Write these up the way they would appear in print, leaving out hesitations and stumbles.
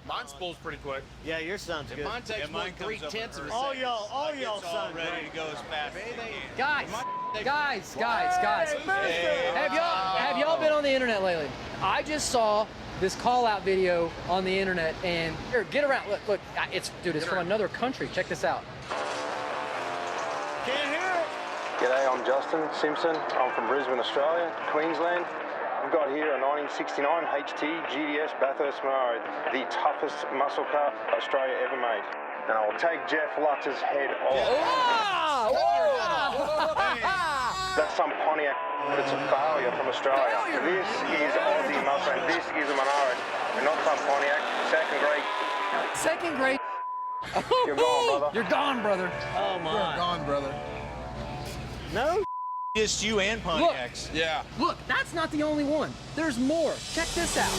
Mine spools pretty quick. Yeah, your son's good. Mine takes mine more comes up 3/10 in of a earth. All second. y'all sons ready to go as fast as they can. Guys. Have y'all been on the internet lately? I just saw this call-out video on the internet, and here, get around. Look, it's from another country. Check this out. Can't hear it. G'day, I'm Justin Simpson. I'm from Brisbane, Australia, Queensland. I've got here a 1969 HT GDS Bathurst Monaro, the toughest muscle car Australia ever made. And I'll take Jeff Lutz's head off. That's some Pontiac, but it's a failure from Australia. This is Aussie muscle, and this is a Monaro, and not some Pontiac. Second grade. You're gone, brother. You're gone, brother. Oh my. You're gone, brother. No. Just you and Pontiacs. Yeah. Look, that's not the only one. There's more. Check this out.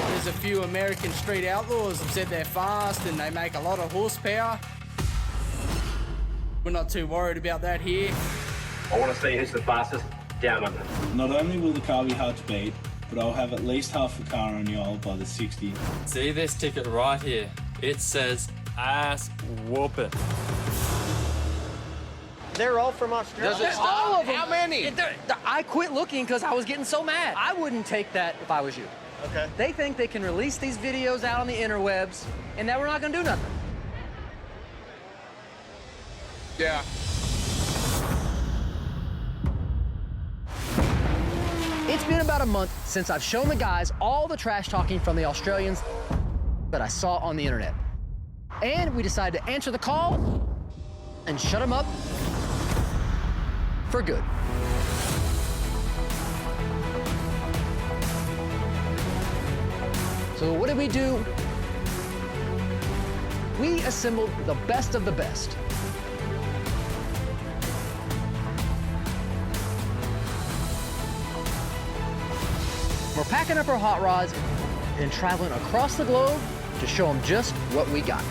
There's a few American street outlaws that said they're fast and they make a lot of horsepower. We're not too worried about that here. I want to see who's the fastest down under. Not only will the car be hard to beat, but I'll have at least half a car on y'all by the 60. See this ticket right here? It says ass whooping. They're all from Australia. All of them. How many? I quit looking because I was getting so mad. I wouldn't take that if I was you. Okay. They think they can release these videos out on the interwebs, and that we're not going to do nothing. Yeah. It's been about a month since I've shown the guys all the trash talking from the Australians that I saw on the internet. And we decided to answer the call and shut them up for good. So what did we do? We assembled the best of the best. We're packing up our hot rods and traveling across the globe to show them just what we got.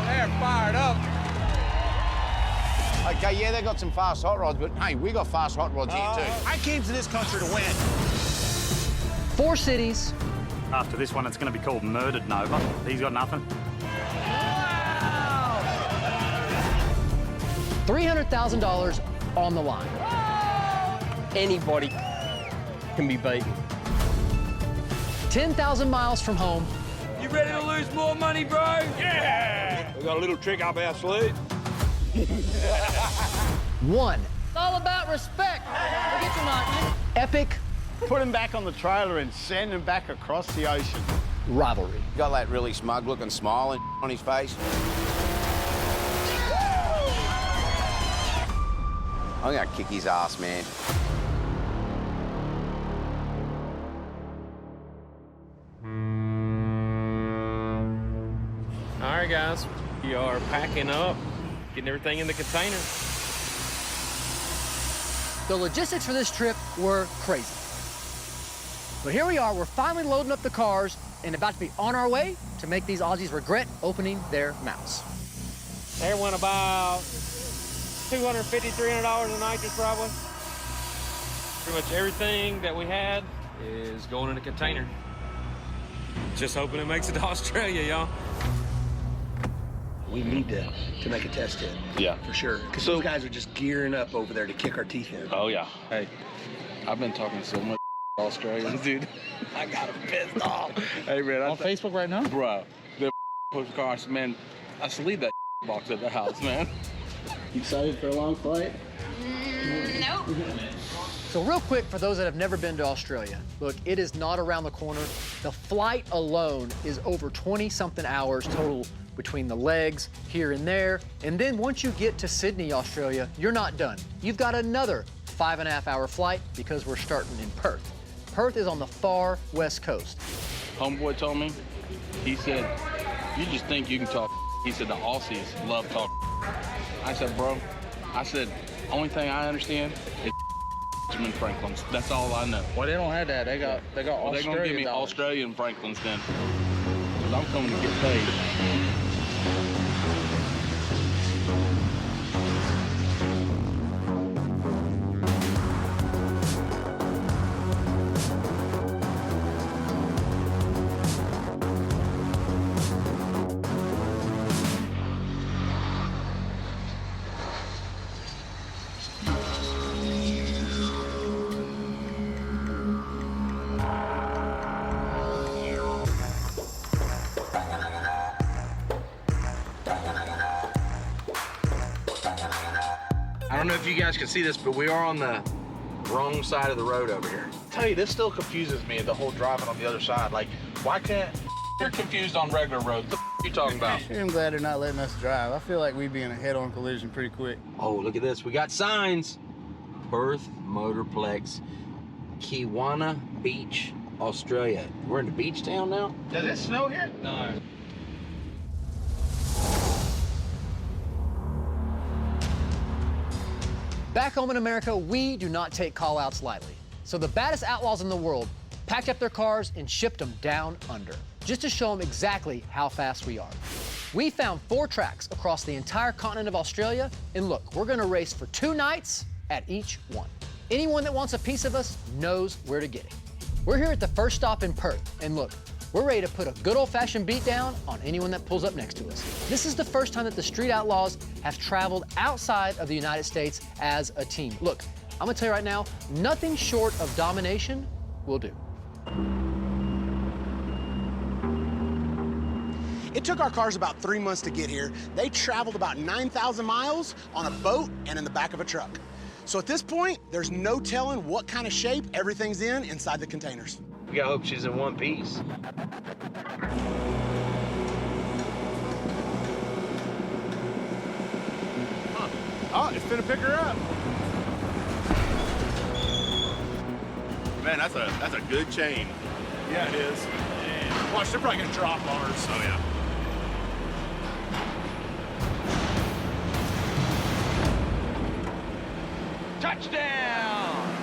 They're fired up. Okay, yeah, they got some fast hot rods, but hey, we got fast hot rods here too. I came to this country to win. 4 cities. After this one, it's going to be called Murdered Nova. He's got nothing. $300,000 on the line. Anybody can be beaten. 10,000 miles from home. You ready to lose more money, bro? Yeah. We got a little trick up our sleeve. One. It's all about respect. Forget your mind. Epic Put him back on the trailer and send him back across the ocean. rivalry. Got that really smug looking smile on his face. I'm gonna kick his ass, man. All right, guys. We are packing up, getting everything in the container. The logistics for this trip were crazy. But here we are, we're finally loading up the cars and about to be on our way to make these Aussies regret opening their mouths. There went about $250, $300 a night, just probably. Pretty much everything that we had is going in a container. Just hoping it makes it to Australia, y'all. We need to make a test hit. Yeah. For sure. Because those guys are just gearing up over there to kick our teeth in. Oh, yeah. Hey, I've been talking so much Australians, dude. I got them pissed off. Hey, man. On Facebook right now? Bro, the push cars, man. I should leave that box at the house, man. You excited for a long flight? Nope. So real quick, for those that have never been to Australia, look, it is not around the corner. The flight alone is over 20-something hours total between the legs, here and there. And then once you get to Sydney, Australia, you're not done. You've got another 5.5-hour flight because we're starting in Perth. Perth is on the far west coast. Homeboy told me, he said, you just think you can talk. He said the Aussies love talk. I said, bro, only thing I understand is Benjamin Franklin's. That's all I know. Well, they don't have that. They got Well, they're gonna give me dollars. Australian Franklins then. Because I'm coming to get paid. I don't know if you guys can see this, but we are on the wrong side of the road over here. Tell you, this still confuses me, the whole driving on the other side. Like, why can't... You're confused on regular roads. What the you talking about? I'm glad they're not letting us drive. I feel like we'd be in a head-on collision pretty quick. Oh, look at this. We got signs. Perth Motorplex, Kiwana Beach, Australia. We're in the beach town now? Does it snow here? No. Back home in America, we do not take call-outs lightly. So the baddest outlaws in the world packed up their cars and shipped them down under, just to show them exactly how fast we are. We found 4 tracks across the entire continent of Australia, and look, we're gonna race for 2 nights at each one. Anyone that wants a piece of us knows where to get it. We're here at the first stop in Perth, and look, we're ready to put a good old-fashioned beat down on anyone that pulls up next to us. This is the first time that the Street Outlaws have traveled outside of the United States as a team. Look, I'm gonna tell you right now, nothing short of domination will do. It took our cars about 3 months to get here. They traveled about 9,000 miles on a boat and in the back of a truck. So at this point, there's no telling what kind of shape everything's in inside the containers. We gotta hope she's in one piece. Huh. Oh, it's gonna pick her up. Man, that's a good chain. Yeah, it is. And watch, they're probably gonna drop ours. Oh yeah. Touchdown!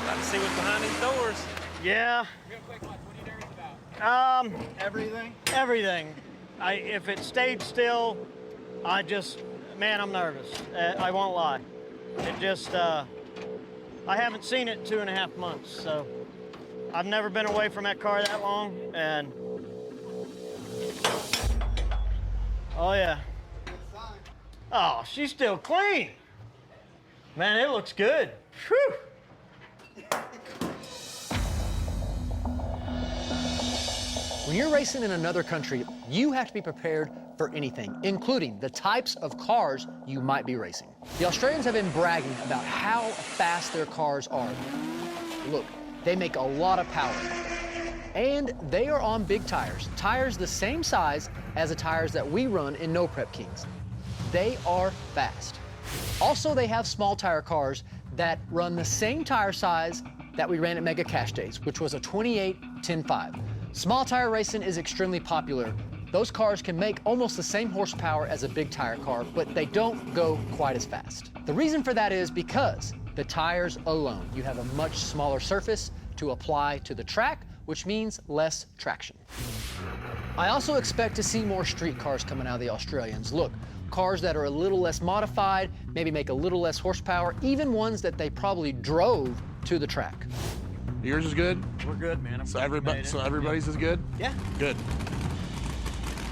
About to see what's behind these doors. Yeah. Real quick, Mike, what are you nervous about? Everything? Everything. If it stayed still, man, I'm nervous. I won't lie. It just, I haven't seen it in 2.5 months, so I've never been away from that car that long, and oh yeah. Oh, she's still clean. Man, it looks good. Whew. When you're racing in another country, you have to be prepared for anything, including the types of cars you might be racing. The Australians have been bragging about how fast their cars are. Look, they make a lot of power. And they are on big tires, tires the same size as the tires that we run in No Prep Kings. They are fast. Also, they have small tire cars that run the same tire size that we ran at Mega Cash Days, which was a 28-10-5. Small tire racing is extremely popular. Those cars can make almost the same horsepower as a big tire car, but they don't go quite as fast. The reason for that is because the tires alone. You have a much smaller surface to apply to the track, which means less traction. I also expect to see more street cars coming out of the Australians. Look, cars that are a little less modified, maybe make a little less horsepower, even ones that they probably drove to the track. Yours is good? We're good, man. So everybody's is good? Yeah. Good.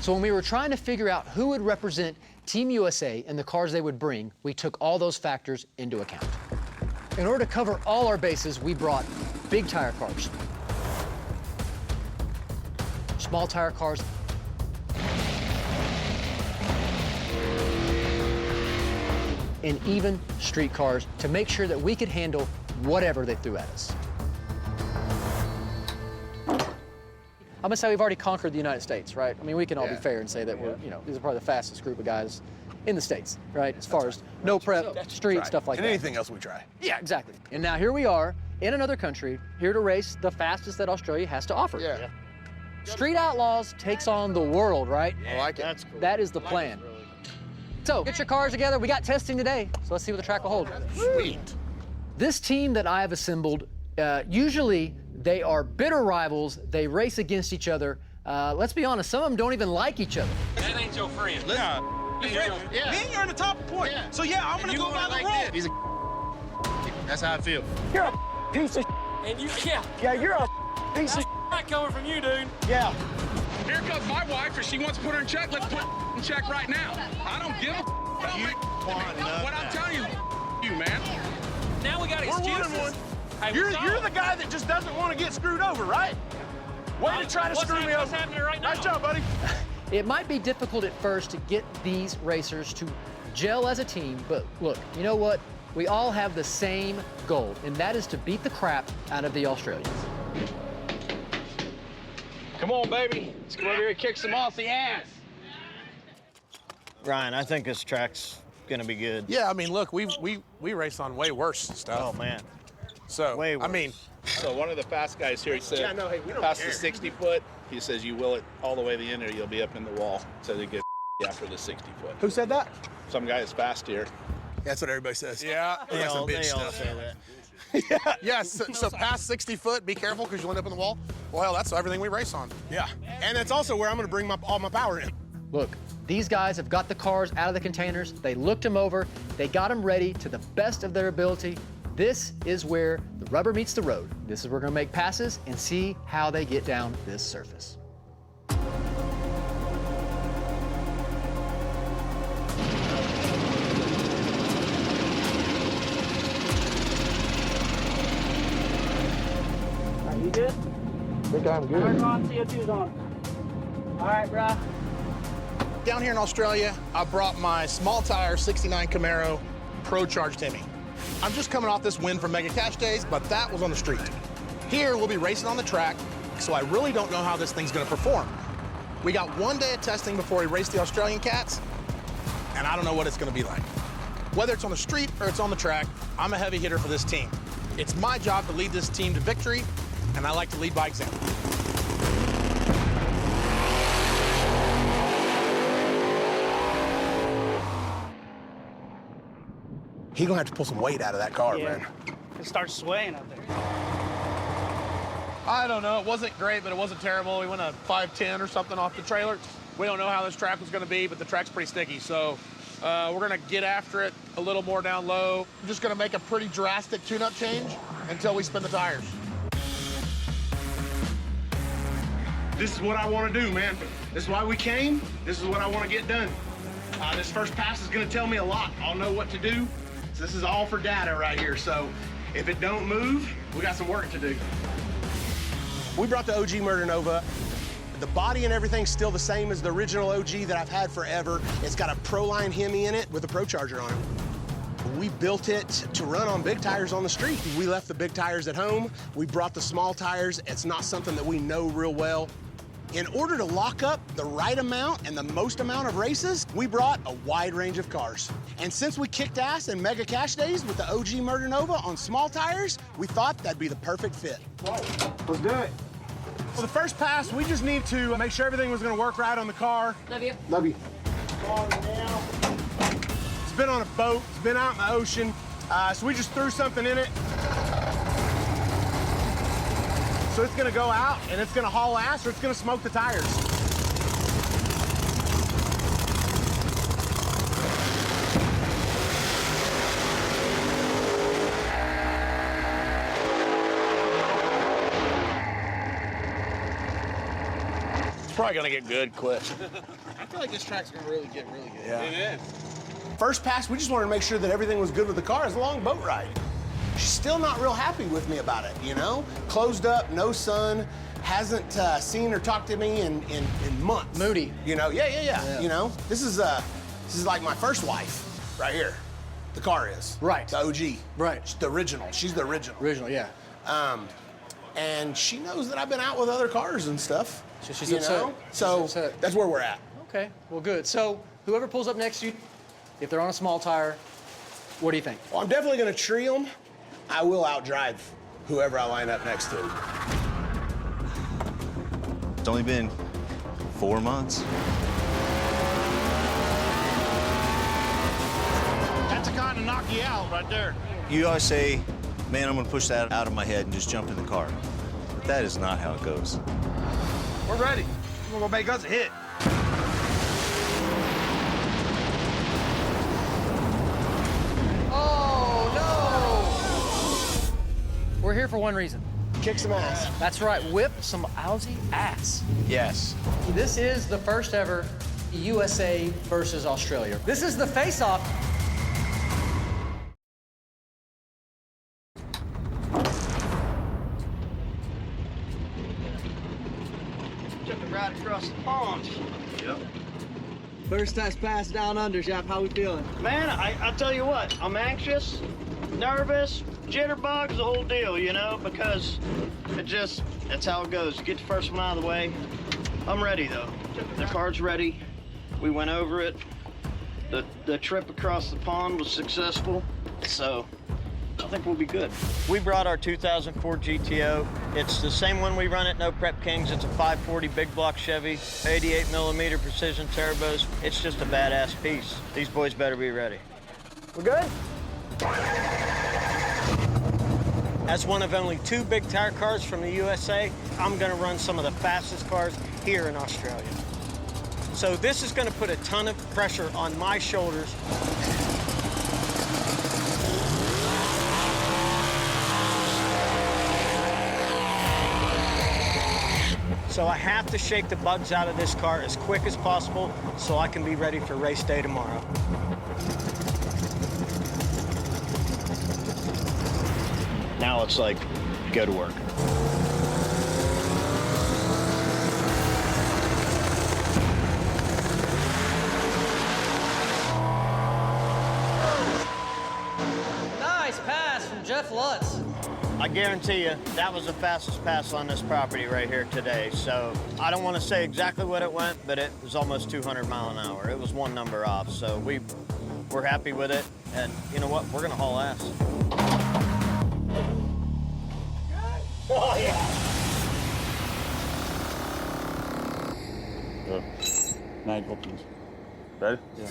So when we were trying to figure out who would represent Team USA and the cars they would bring, we took all those factors into account. In order to cover all our bases, we brought big tire cars, small tire cars, and even street cars to make sure that we could handle whatever they threw at us. I'm gonna say we've already conquered the United States, right? I mean, we can all be fair and say that we're, these are probably the fastest group of guys in the States, right? As far as no prep, street, stuff like that. And anything else we try. Yeah, exactly. And now here we are in another country, here to race the fastest that Australia has to offer. Yeah. Street Outlaws takes on the world, right? I like it. That's cool. That is the plan. So, get your cars together. We got testing today, so let's see what the track will hold. Sweet. This team that I have assembled, usually they are bitter rivals. They race against each other. Let's be honest, some of them don't even like each other. That ain't your friend. Yeah. Yeah. Me and you're in the top point. Yeah. So yeah, I'm gonna go by the rules. He's a That's how I feel. You're a piece of And you, Yeah, you're a piece of not coming from you, dude. Yeah. Here comes my wife. If she wants to put her in check, let's put her in check right now. I don't give a what I'm telling you, man. Now we got We're excuses. 1-1. Hey, You're the guy that just doesn't want to get screwed over, right? Way to try to screw me over. What's happening right now? Nice job, buddy. It might be difficult at first to get these racers to gel as a team, but look, you know what? We all have the same goal, and that is to beat the crap out of the Australians. Come on, baby. Let's go over here and kick some Aussie ass. Ryan, I think this track's gonna be good. Yeah, I mean, look, we race on way worse stuff. Oh, man. So, Way worse. I mean, So one of the fast guys here, he said, Yeah, no, hey, we don't past care. the 60 foot, he says you will it all the way to the end or you'll be up in the wall. So they get after the 60 foot. Who said that? Some guy is fast here. That's what everybody says. yeah, They that's some all bitch say stuff. that. Yes, so past 60 foot, be careful because you end up in the wall. Well, that's everything we race on. Yeah. And that's also where I'm going to bring all my power in. Look, these guys have got the cars out of the containers. They looked them over. They got them ready to the best of their ability. This is where the rubber meets the road. This is where we're going to make passes and see how they get down this surface. Are you good? I think I'm good. CO2's on. All right, bro. Down here in Australia, I brought my small tire 69 Camaro Pro Charged Hemi. I'm just coming off this win from Mega Cash Days, but that was on the street. Here, we'll be racing on the track, so I really don't know how this thing's gonna perform. We got 1 day of testing before we race the Australian cats, and I don't know what it's gonna be like. Whether it's on the street or it's on the track, I'm a heavy hitter for this team. It's my job to lead this team to victory, and I like to lead by example. He's gonna have to pull some weight out of that car, man. It starts swaying up there. I don't know. It wasn't great, but it wasn't terrible. We went a 510 or something off the trailer. We don't know how this track was going to be, but the track's pretty sticky. So we're going to get after it a little more down low. I'm just going to make a pretty drastic tune-up change until we spin the tires. This is what I want to do, man. This is why we came. This is what I want to get done. This first pass is going to tell me a lot. I'll know what to do. So this is all for data right here. So if it don't move, we got some work to do. We brought the OG Murder Nova. The body and everything's still the same as the original OG that I've had forever. It's got a Pro-Line Hemi in it with a Pro Charger on it. We built it to run on big tires on the street. We left the big tires at home. We brought the small tires. It's not something that we know real well. In order to lock up the right amount and the most amount of races, we brought a wide range of cars. And since we kicked ass in Mega Cash Days with the OG Murder Nova on small tires, we thought that'd be the perfect fit. Let's do it. For the first pass, we just need to make sure everything was gonna work right on the car. Love you. Love you. It's been on a boat, it's been out in the ocean, so we just threw something in it. So it's gonna go out and it's gonna haul ass or it's gonna smoke the tires. It's probably gonna get good quick. I feel like this track's gonna really get really good. Yeah. It is. First pass, we just wanted to make sure that everything was good with the car. It's a long boat ride. She's still not real happy with me about it, you know? Closed up, no sun, hasn't seen or talked to me in months. Moody. You know, yeah. You know, this is like my first wife right here. The car is. Right. The OG. Right. She's the original. She's the original. Original, yeah. And she knows that I've been out with other cars and stuff. So she's you upset. know? So She's upset. that's where we're at. Okay, well, good. So whoever pulls up next to you, if they're on a small tire, what do you think? Well, I'm definitely gonna tree them. I will outdrive whoever I line up next to. It's only been 4 months. That's the kind of knock you out right there. You always say, man, I'm gonna push that out of my head and just jump in the car. But that is not how it goes. We're ready. We're gonna make us a hit. We're here for one reason. Kick some ass. That's right, whip some Aussie ass. Yes. This is the first ever USA versus Australia. This is the face-off. Took it right across the pond. Yep. First test pass down under, Shep. How we feeling? Man, I tell you what, I'm anxious, nervous, jitterbugs, the whole deal, you know, because that's how it goes. You get the first one out of the way. I'm ready, though. The car's ready. We went over it. The trip across the pond was successful, so I think we'll be good. We brought our 2004 GTO. It's the same one we run at No Prep Kings. It's a 540 big block Chevy, 88mm precision turbos. It's just a badass piece. These boys better be ready. We're good? As one of only 2 big tire cars from the USA, I'm gonna run some of the fastest cars here in Australia. So this is gonna put a ton of pressure on my shoulders. So I have to shake the bugs out of this car as quick as possible so I can be ready for race day tomorrow. Now it's like, go to work. Nice pass from Jeff Lutz. I guarantee you, that was the fastest pass on this property right here today. So I don't want to say exactly what it went, but it was almost 200 miles an hour. It was one number off, so we're happy with it. And you know what? We're gonna haul ass. Oh yeah. Nine opens. Ready? Yeah.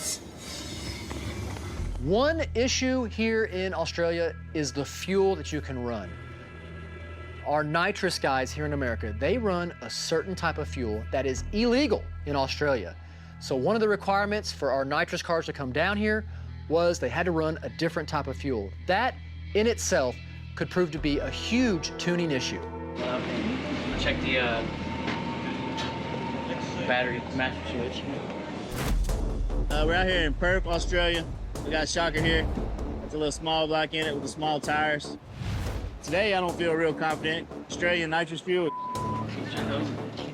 One issue here in Australia is the fuel that you can run. Our nitrous guys here in America, they run a certain type of fuel that is illegal in Australia. So one of the requirements for our nitrous cars to come down here was they had to run a different type of fuel. That in itself could prove to be a huge tuning issue. Check the battery master switch. We're out here in Perth, Australia. We got a shocker here. It's a little small block in it with the small tires. Today, I don't feel real confident. Australian nitrous fuel.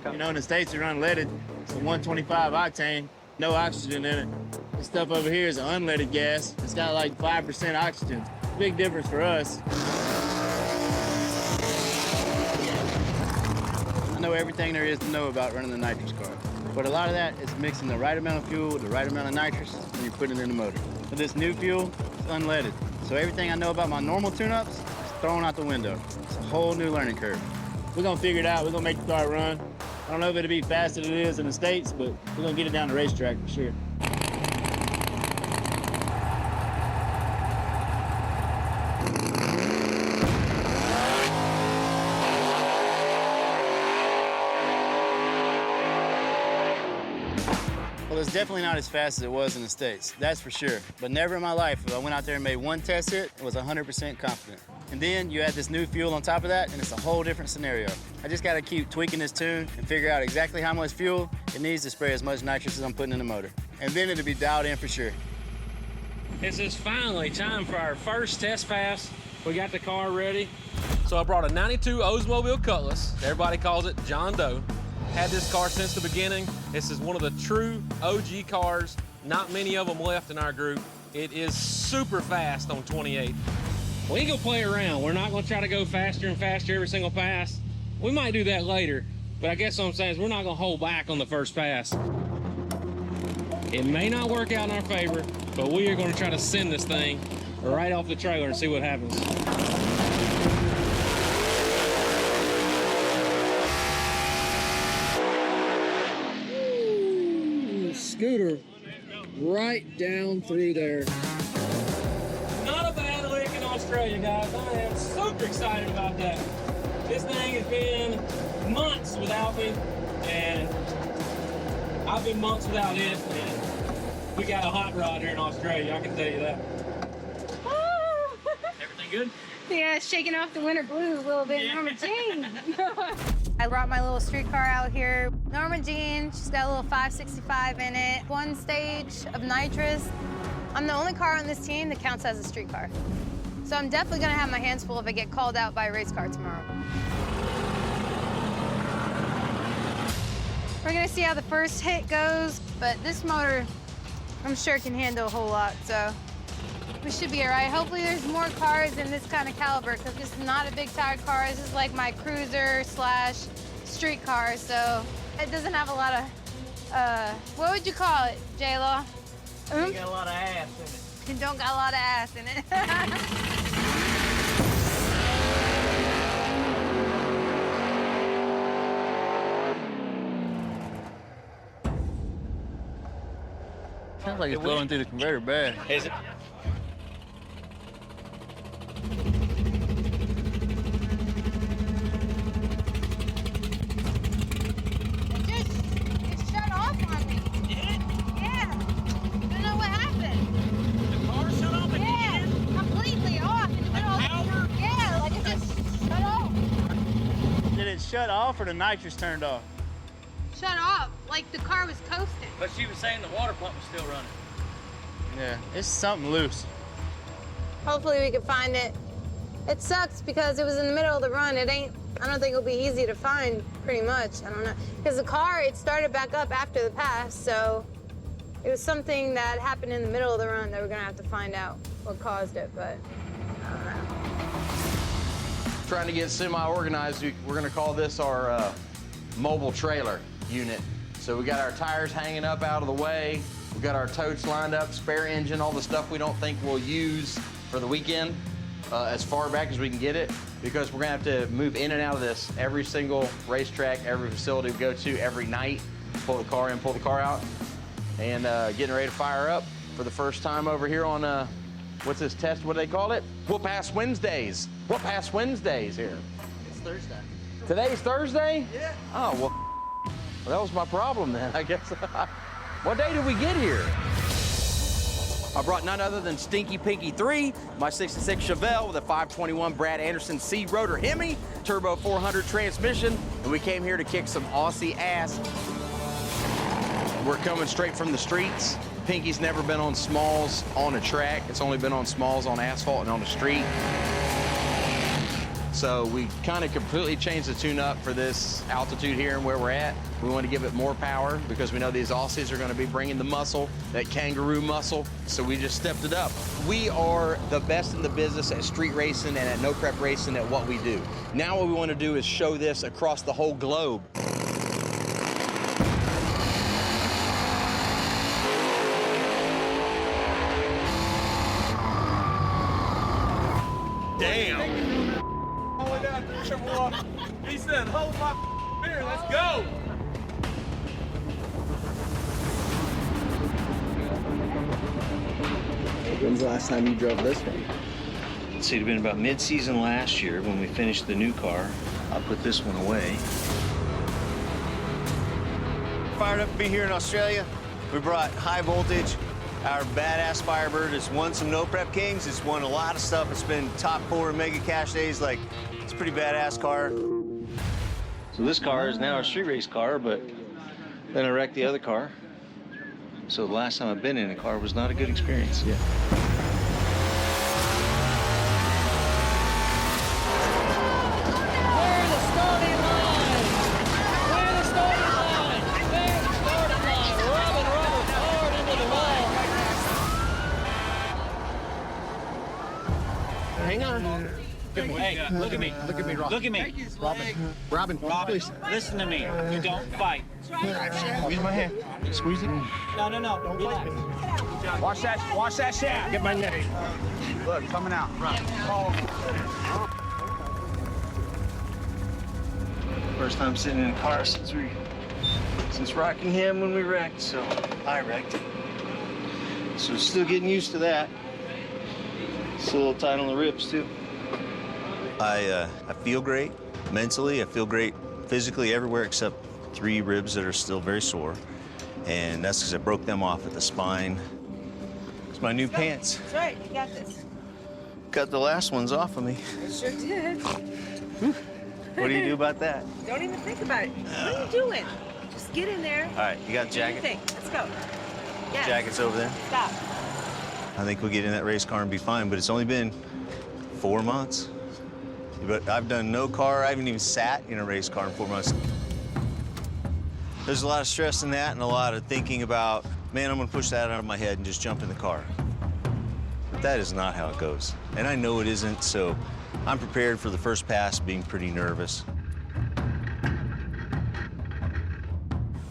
You know, in the States, they run leaded. It's a 125 octane, no oxygen in it. This stuff over here is an unleaded gas. It's got like 5% oxygen. Big difference for us. I know everything there is to know about running the nitrous car. But a lot of that is mixing the right amount of fuel with the right amount of nitrous when you're putting it in the motor. But this new fuel is unleaded. So everything I know about my normal tune-ups is thrown out the window. It's a whole new learning curve. We're gonna figure it out. We're gonna make the car run. I don't know if it'll be fast as it is in the States, but we're gonna get it down the racetrack for sure. Well, it's definitely not as fast as it was in the States, that's for sure. But never in my life, if I went out there and made one test hit, it was 100% confident. And then you add this new fuel on top of that, and it's a whole different scenario. I just gotta keep tweaking this tune and figure out exactly how much fuel it needs to spray as much nitrous as I'm putting in the motor. And then it'll be dialed in for sure. This is finally time for our first test pass. We got the car ready. So I brought a 92 Oldsmobile Cutlass. Everybody calls it John Doe. Had this car since the beginning. This is one of the true OG cars. Not many of them left in our group. It is super fast on 28. We ain't gonna play around. We're not gonna try to go faster and faster every single pass. We might do that later, but I guess what I'm saying is we're not gonna hold back on the first pass. It may not work out in our favor, but we are gonna try to send this thing right off the trailer and see what happens. Scooter right down through there. Not a bad lick in Australia, guys. I am super excited about that. This thing has been months without me, and I've been months without it, and we got a hot rod here in Australia, I can tell you that. Everything good? Yeah, shaking off the winter blues a little bit. Norma Jean. I brought my little street car out here. Norma Jean, she's got a little 565 in it. One stage of nitrous. I'm the only car on this team that counts as a street car. So I'm definitely gonna have my hands full if I get called out by a race car tomorrow. We're gonna see how the first hit goes, but this motor, I'm sure can handle a whole lot, so we should be all right. Hopefully there's more cars in this kind of caliber, because this is not a big tire car. This is like my cruiser / street car, so it doesn't have a lot of, what would you call it, J-Law? Ain't got a lot of ass in it. It don't got a lot of ass in it. Sounds like it's blowing through the conveyor bad. Is it? It shut off on me. Did it? Yeah. I don't know what happened. The car shut off again? Yeah, completely off in the middle of the power? Yeah, like it just shut off. Did it shut off or the nitrous turned off? Shut off, like the car was coasting. But she was saying the water pump was still running. Yeah, it's something loose. Hopefully we can find it. It sucks because it was in the middle of the run. I don't think it'll be easy to find, pretty much. I don't know. Because the car, it started back up after the pass, so it was something that happened in the middle of the run that we're gonna have to find out what caused it, but I don't know. Trying to get semi-organized, we're gonna call this our mobile trailer unit. So we got our tires hanging up out of the way. We got our totes lined up, spare engine, all the stuff we don't think we'll use for the weekend, as far back as we can get it, because we're gonna have to move in and out of this every single racetrack, every facility we go to, every night, pull the car in, pull the car out, and getting ready to fire up for the first time over here on, what's this test, what do they call it? Whoop-ass Wednesdays. Whoop-ass Wednesdays here. It's Thursday. Today's Thursday? Yeah. Oh, well, that was my problem then, I guess. What day did we get here? I brought none other than Stinky Pinky 3, my 66 Chevelle with a 521 Brad Anderson C rotor Hemi, turbo 400 transmission, and we came here to kick some Aussie ass. We're coming straight from the streets. Pinky's never been on smalls on a track. It's only been on smalls on asphalt and on the street. So we kind of completely changed the tune-up for this altitude here and where we're at. We want to give it more power because we know these Aussies are going to be bringing the muscle, that kangaroo muscle, so we just stepped it up. We are the best in the business at street racing and at no prep racing at what we do. Now what we want to do is show this across the whole globe. Damn. He said, hold my beer, let's go. When's the last time you drove this one? Let's see, it'd been about mid-season last year when we finished the new car. I'll put this one away. Fired up to be here in Australia. We brought high voltage. Our badass Firebird has won some No Prep Kings. It's won a lot of stuff. It's been top 4 in Mega Cash days. Like, it's a pretty badass car. So this car is now a street race car, but then I wrecked the other car. So the last time I've been in a car was not a good experience. Yeah. Hang on. Hey, look at me. Look at me, Rob. Look at me. Robin, please. Listen to me. You don't fight. Squeeze my hand. Squeeze it. No. Relax. Watch that shaft. Get my neck. Look, coming out. First time sitting in a car since Rockingham when we wrecked, so I wrecked. So still getting used to that. Still a little tight on the ribs too. I feel great mentally. I feel great physically everywhere except 3 ribs that are still very sore, and that's because I broke them off at the spine. It's my new pants. That's right, you got this. Cut the last ones off of me. Sure did. What do you do about that? Don't even think about it. What are you doing? Just get in there. All right, you got a jacket? Let's go. Yes. Jacket's over there. Stop. I think we'll get in that race car and be fine, but it's only been 4 months. But I've done no car, I haven't even sat in a race car in 4 months. There's a lot of stress in that and a lot of thinking about, man, I'm gonna push that out of my head and just jump in the car. But that is not how it goes. And I know it isn't, so I'm prepared for the first pass being pretty nervous.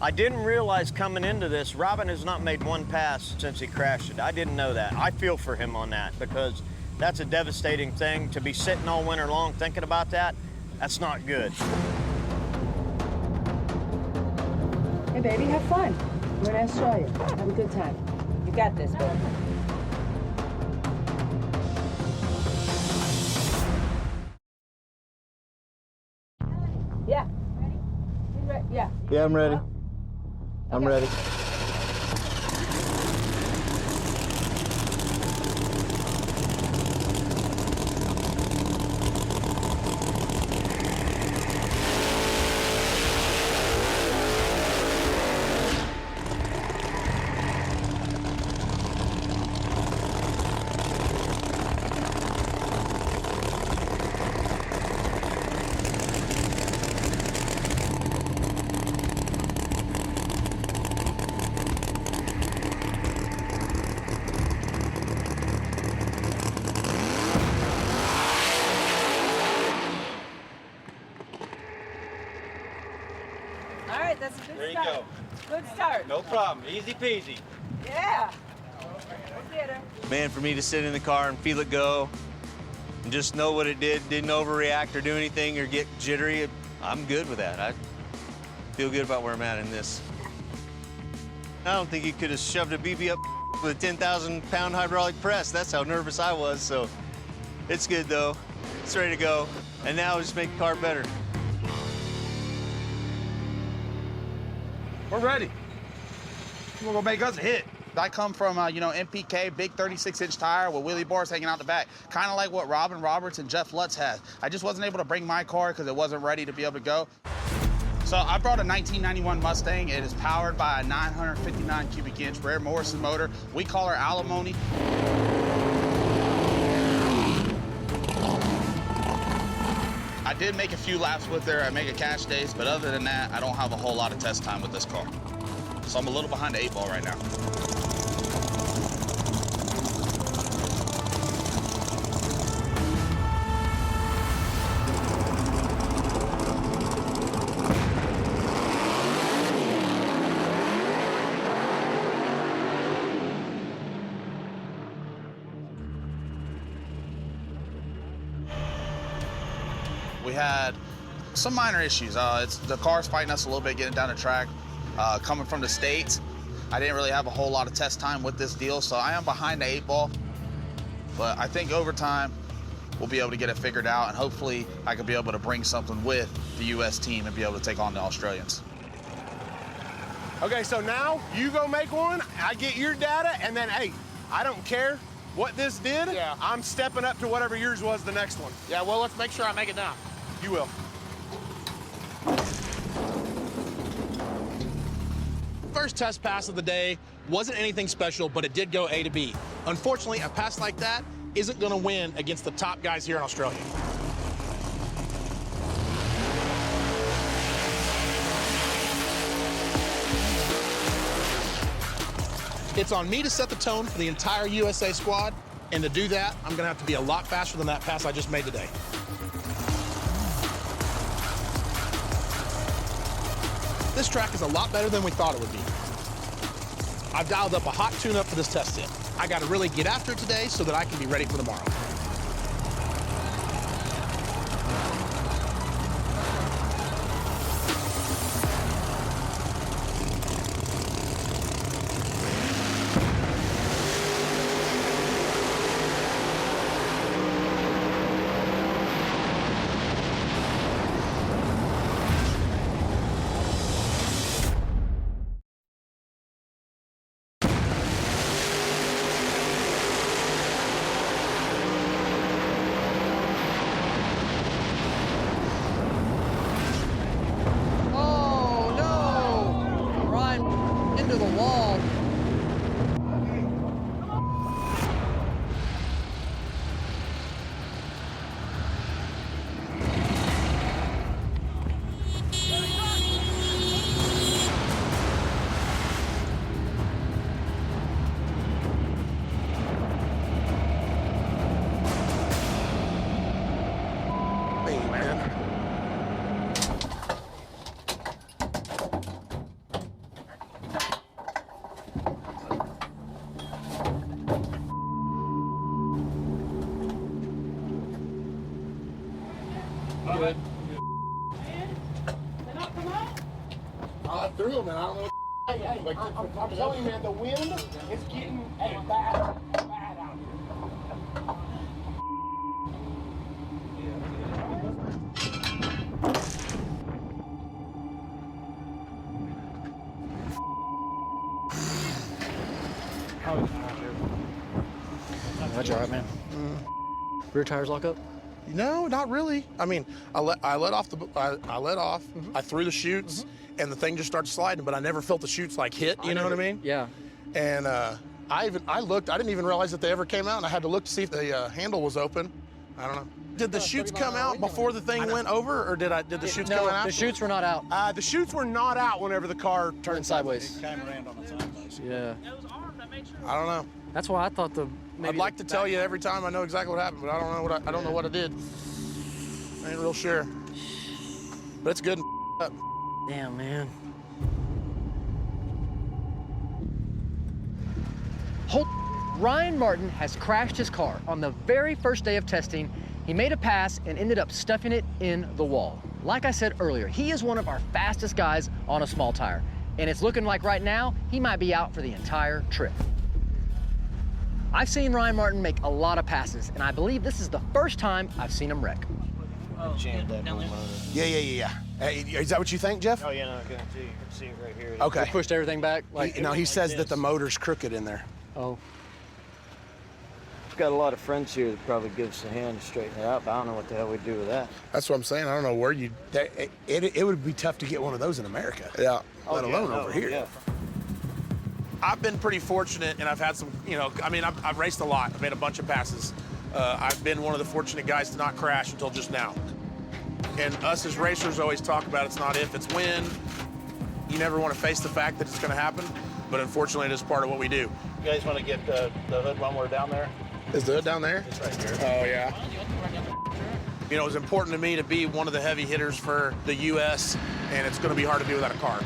I didn't realize coming into this, Robin has not made one pass since he crashed it. I didn't know that. I feel for him on that because that's a devastating thing to be sitting all winter long thinking about that. That's not good. Hey, baby, have fun. We're in Australia. Have a good time. You got this, baby. Yeah. Yeah. Yeah, I'm ready. I'm ready. All right, that's a good There you start. go. Good start. No problem. Easy peasy. Yeah. Go get her. Man, for me to sit in the car and feel it go and just know what it did, didn't overreact or do anything or get jittery, I'm good with that. I feel good about where I'm at in this. I don't think you could have shoved a BB up with a 10,000-pound hydraulic press. That's how nervous I was, so it's good, though. It's ready to go, and now just make the car better. We're ready. We're gonna make us a hit. I come from, MPK, big 36-inch tire with wheelie bars hanging out the back. Kind of like what Robin Roberts and Jeff Lutz had. I just wasn't able to bring my car because it wasn't ready to be able to go. So I brought a 1991 Mustang. It is powered by a 959 cubic inch Rare Morrison motor. We call her alimony. I did make a few laps with her at Mega Cash Days, but other than that, I don't have a whole lot of test time with this car. So I'm a little behind the 8-ball right now. We had some minor issues. The car's fighting us a little bit getting down the track. Coming from the States, I didn't really have a whole lot of test time with this deal, so I am behind the 8-ball. But I think over time, we'll be able to get it figured out, and hopefully I could be able to bring something with the U.S. team and be able to take on the Australians. Okay, so now you go make one, I get your data, and then, hey, I don't care what this did. Yeah. I'm stepping up to whatever yours was the next one. Yeah, well, let's make sure I make it now. You will. First test pass of the day wasn't anything special, but it did go A to B. Unfortunately, a pass like that isn't going to win against the top guys here in Australia. It's on me to set the tone for the entire USA squad, and to do that, I'm going to have to be a lot faster than that pass I just made today. This track is a lot better than we thought it would be. I've dialed up a hot tune-up for this test sit. I got to really get after it today so that I can be ready for tomorrow. good. I threw him, and I don't know. Like, I'm telling you, man, the wind is getting bad out That's all right, man. Rear tires lock up? No, not really. I mean, I let off. I threw the chutes, and the thing just started sliding. But I never felt the chutes like hit. You know what I mean? Yeah. And I looked. I didn't even realize that they ever came out. And I had to look to see if the handle was open. I don't know. Did the chutes come out before the thing went over, or did the chutes come out? No, the chutes were not out. The chutes were not out whenever the car turned sideways. It came around on its sideways. Yeah. I don't know. That's why I thought I'd like to tell you every time I know exactly what happened, but I don't know I don't know what I did. I ain't real sure. But it's good and up. Damn, man. Ryan Martin has crashed his car on the very first day of testing. He made a pass and ended up stuffing it in the wall. Like I said earlier, he is one of our fastest guys on a small tire. And it's looking like right now, he might be out for the entire trip. I've seen Ryan Martin make a lot of passes, and I believe this is the first time I've seen him wreck. Yeah. Hey, is that what you think, Jeff? Oh, yeah, no, I can see. You can see it right here. Okay. He pushed everything back? He says that the motor's crooked in there. Oh. I've got a lot of friends here that probably give us a hand to straighten it out, but I don't know what the hell we'd do with that. That's what I'm saying. I don't know where you. It would be tough to get one of those in America. Yeah. Let alone over here. Yeah. I've been pretty fortunate, and I've had some. I've raced a lot. I've made a bunch of passes. I've been one of the fortunate guys to not crash until just now. And us as racers always talk about it's not if, it's when. You never want to face the fact that it's going to happen, but unfortunately, it is part of what we do. You guys want to get the hood when we're down there? Is the hood down there? It's right here. Oh, yeah. You know, it was important to me to be one of the heavy hitters for the U.S., and it's going to be hard to do without a car.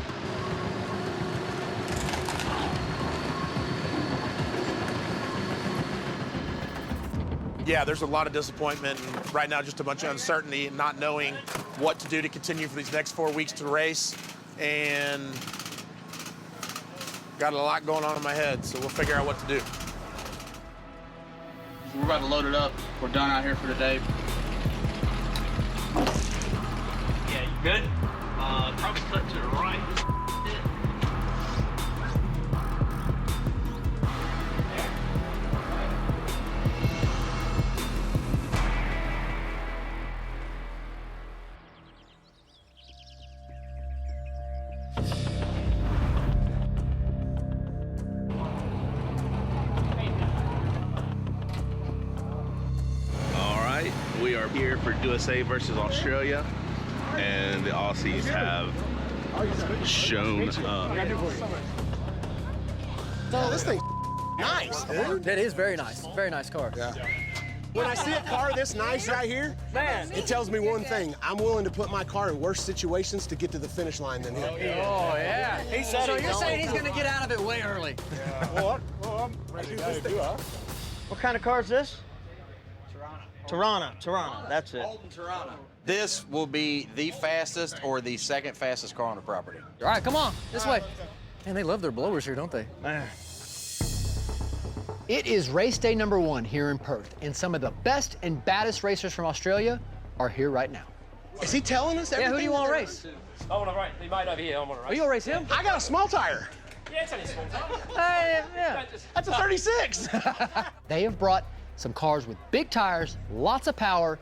Yeah, there's a lot of disappointment, and right now just a bunch of uncertainty and not knowing what to do to continue for these next 4 weeks to race, and got a lot going on in my head, so we'll figure out what to do. We're about to load it up. We're done out here for today. Yeah, you good? Probably cut to the right. We are here for USA versus Australia, and the Aussies have shown up. Oh, this thing's nice, dude. That is very nice. Very nice car. Yeah. When I see a car this nice right here, man, it tells me one thing. I'm willing to put my car in worse situations to get to the finish line than him. Oh, yeah. He said so you're saying he's going to get out of it way early. Yeah. Well, I'm ready to go, too, huh? What kind of car is this? Tirana, that's it. This will be the fastest or the second fastest car on the property. All right, come on, this way. Man, they love their blowers here, don't they? It is race day number 1 here in Perth, and some of the best and baddest racers from Australia are here right now. Is he telling us everything? Yeah, who do you want to race? I want to race. He might over here. I want to race. Are you going to race him? I got a small tire. Yeah, it's only a small tire. Yeah. That's a 36. They have brought some cars with big tires, lots of power,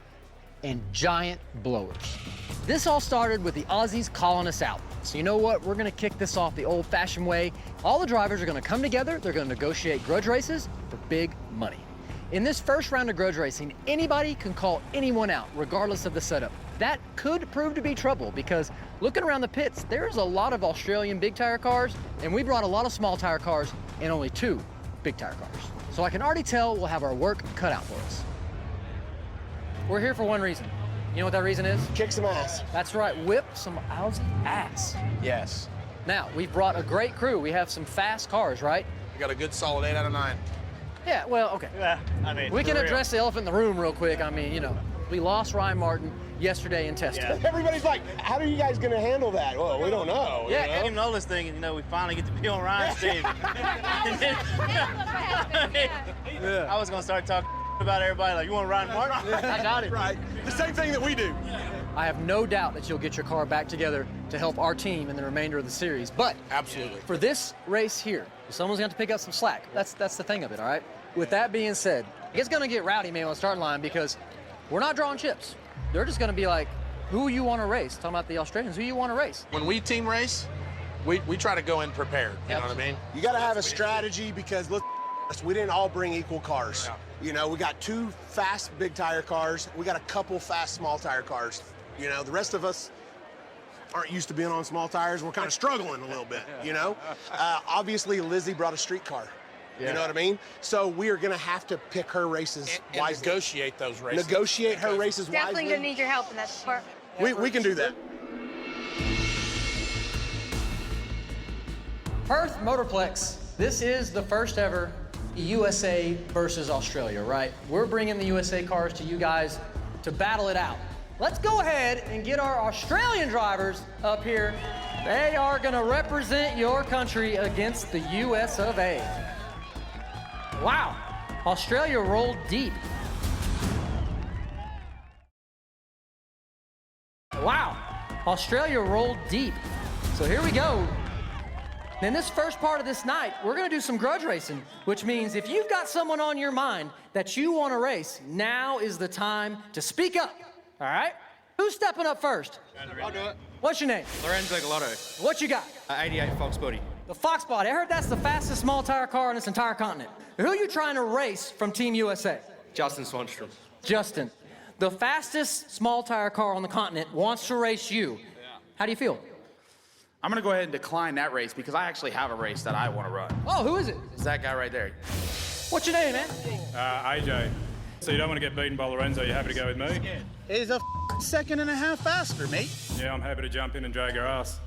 and giant blowers. This all started with the Aussies calling us out. So you know what? We're gonna kick this off the old-fashioned way. All the drivers are gonna come together, they're gonna negotiate grudge races for big money. In this first round of grudge racing, anybody can call anyone out, regardless of the setup. That could prove to be trouble because looking around the pits, there's a lot of Australian big tire cars, and we brought a lot of small tire cars and only 2 big tire cars. So I can already tell we'll have our work cut out for us. We're here for one reason. You know what that reason is? Kick some ass. That's right, whip some Aussie ass. Yes. Now, we've brought a great crew. We have some fast cars, right? We got a good solid 8 out of 9. Yeah, well, okay. Yeah, I mean, we can address the elephant in the room real quick. I mean, you know, We lost Ryan Martin yesterday in testing. Everybody's like, how are you guys going to handle that? Well, we don't know. Yeah, you know? even though this thing, you know, we finally get to be on Ryan's team. I was going to start talking about everybody like, you want Ryan Martin? I got it. Right. The same thing that we do. I have no doubt that you'll get your car back together to help our team in the remainder of the series. But absolutely, for this race here, someone's going to pick up some slack. That's the thing of it, all right? With that being said, it's going to get rowdy, man, on the starting line because we're not drawing chips. They're just going to be like, who you want to race? Talking about the Australians, who you want to race? When we team race, we try to go in prepared. You know what I mean? You got to have a strategy because look, we didn't all bring equal cars. You know, we got 2 fast big tire cars. We got a couple fast small tire cars. You know, the rest of us aren't used to being on small tires. We're kind of struggling a little bit, you know? Obviously, Lizzie brought a street car. You know what I mean? So we are going to have to pick her races wisely. Negotiate those races. Negotiate her races Definitely wisely. gonna need your help in that department. We can do that. Perth Motorplex, this is the first ever USA versus Australia, right? We're bringing the USA cars to you guys to battle it out. Let's go ahead and get our Australian drivers up here. They are gonna represent your country against the US of A. Wow, Australia rolled deep. Wow, Australia rolled deep. So here we go. In this first part of this night, we're gonna do some grudge racing, which means if you've got someone on your mind that you wanna race, now is the time to speak up, all right? Who's stepping up first? I'll do it. What's your name? Lorenzo Galotto. What you got? 88 Fox Body. The Fox Body. I heard that's the fastest small tire car on this entire continent. Who are you trying to race from Team USA? Justin Swanstrom. Justin. The fastest small tire car on the continent wants to race you. How do you feel? I'm gonna go ahead and decline that race because I actually have a race that I want to run. Oh, who is it? It's that guy right there. What's your name, man? AJ. So you don't want to get beaten by Lorenzo, you're happy to go with me? He's a second and a half faster, mate. Yeah, I'm happy to jump in and drag your ass.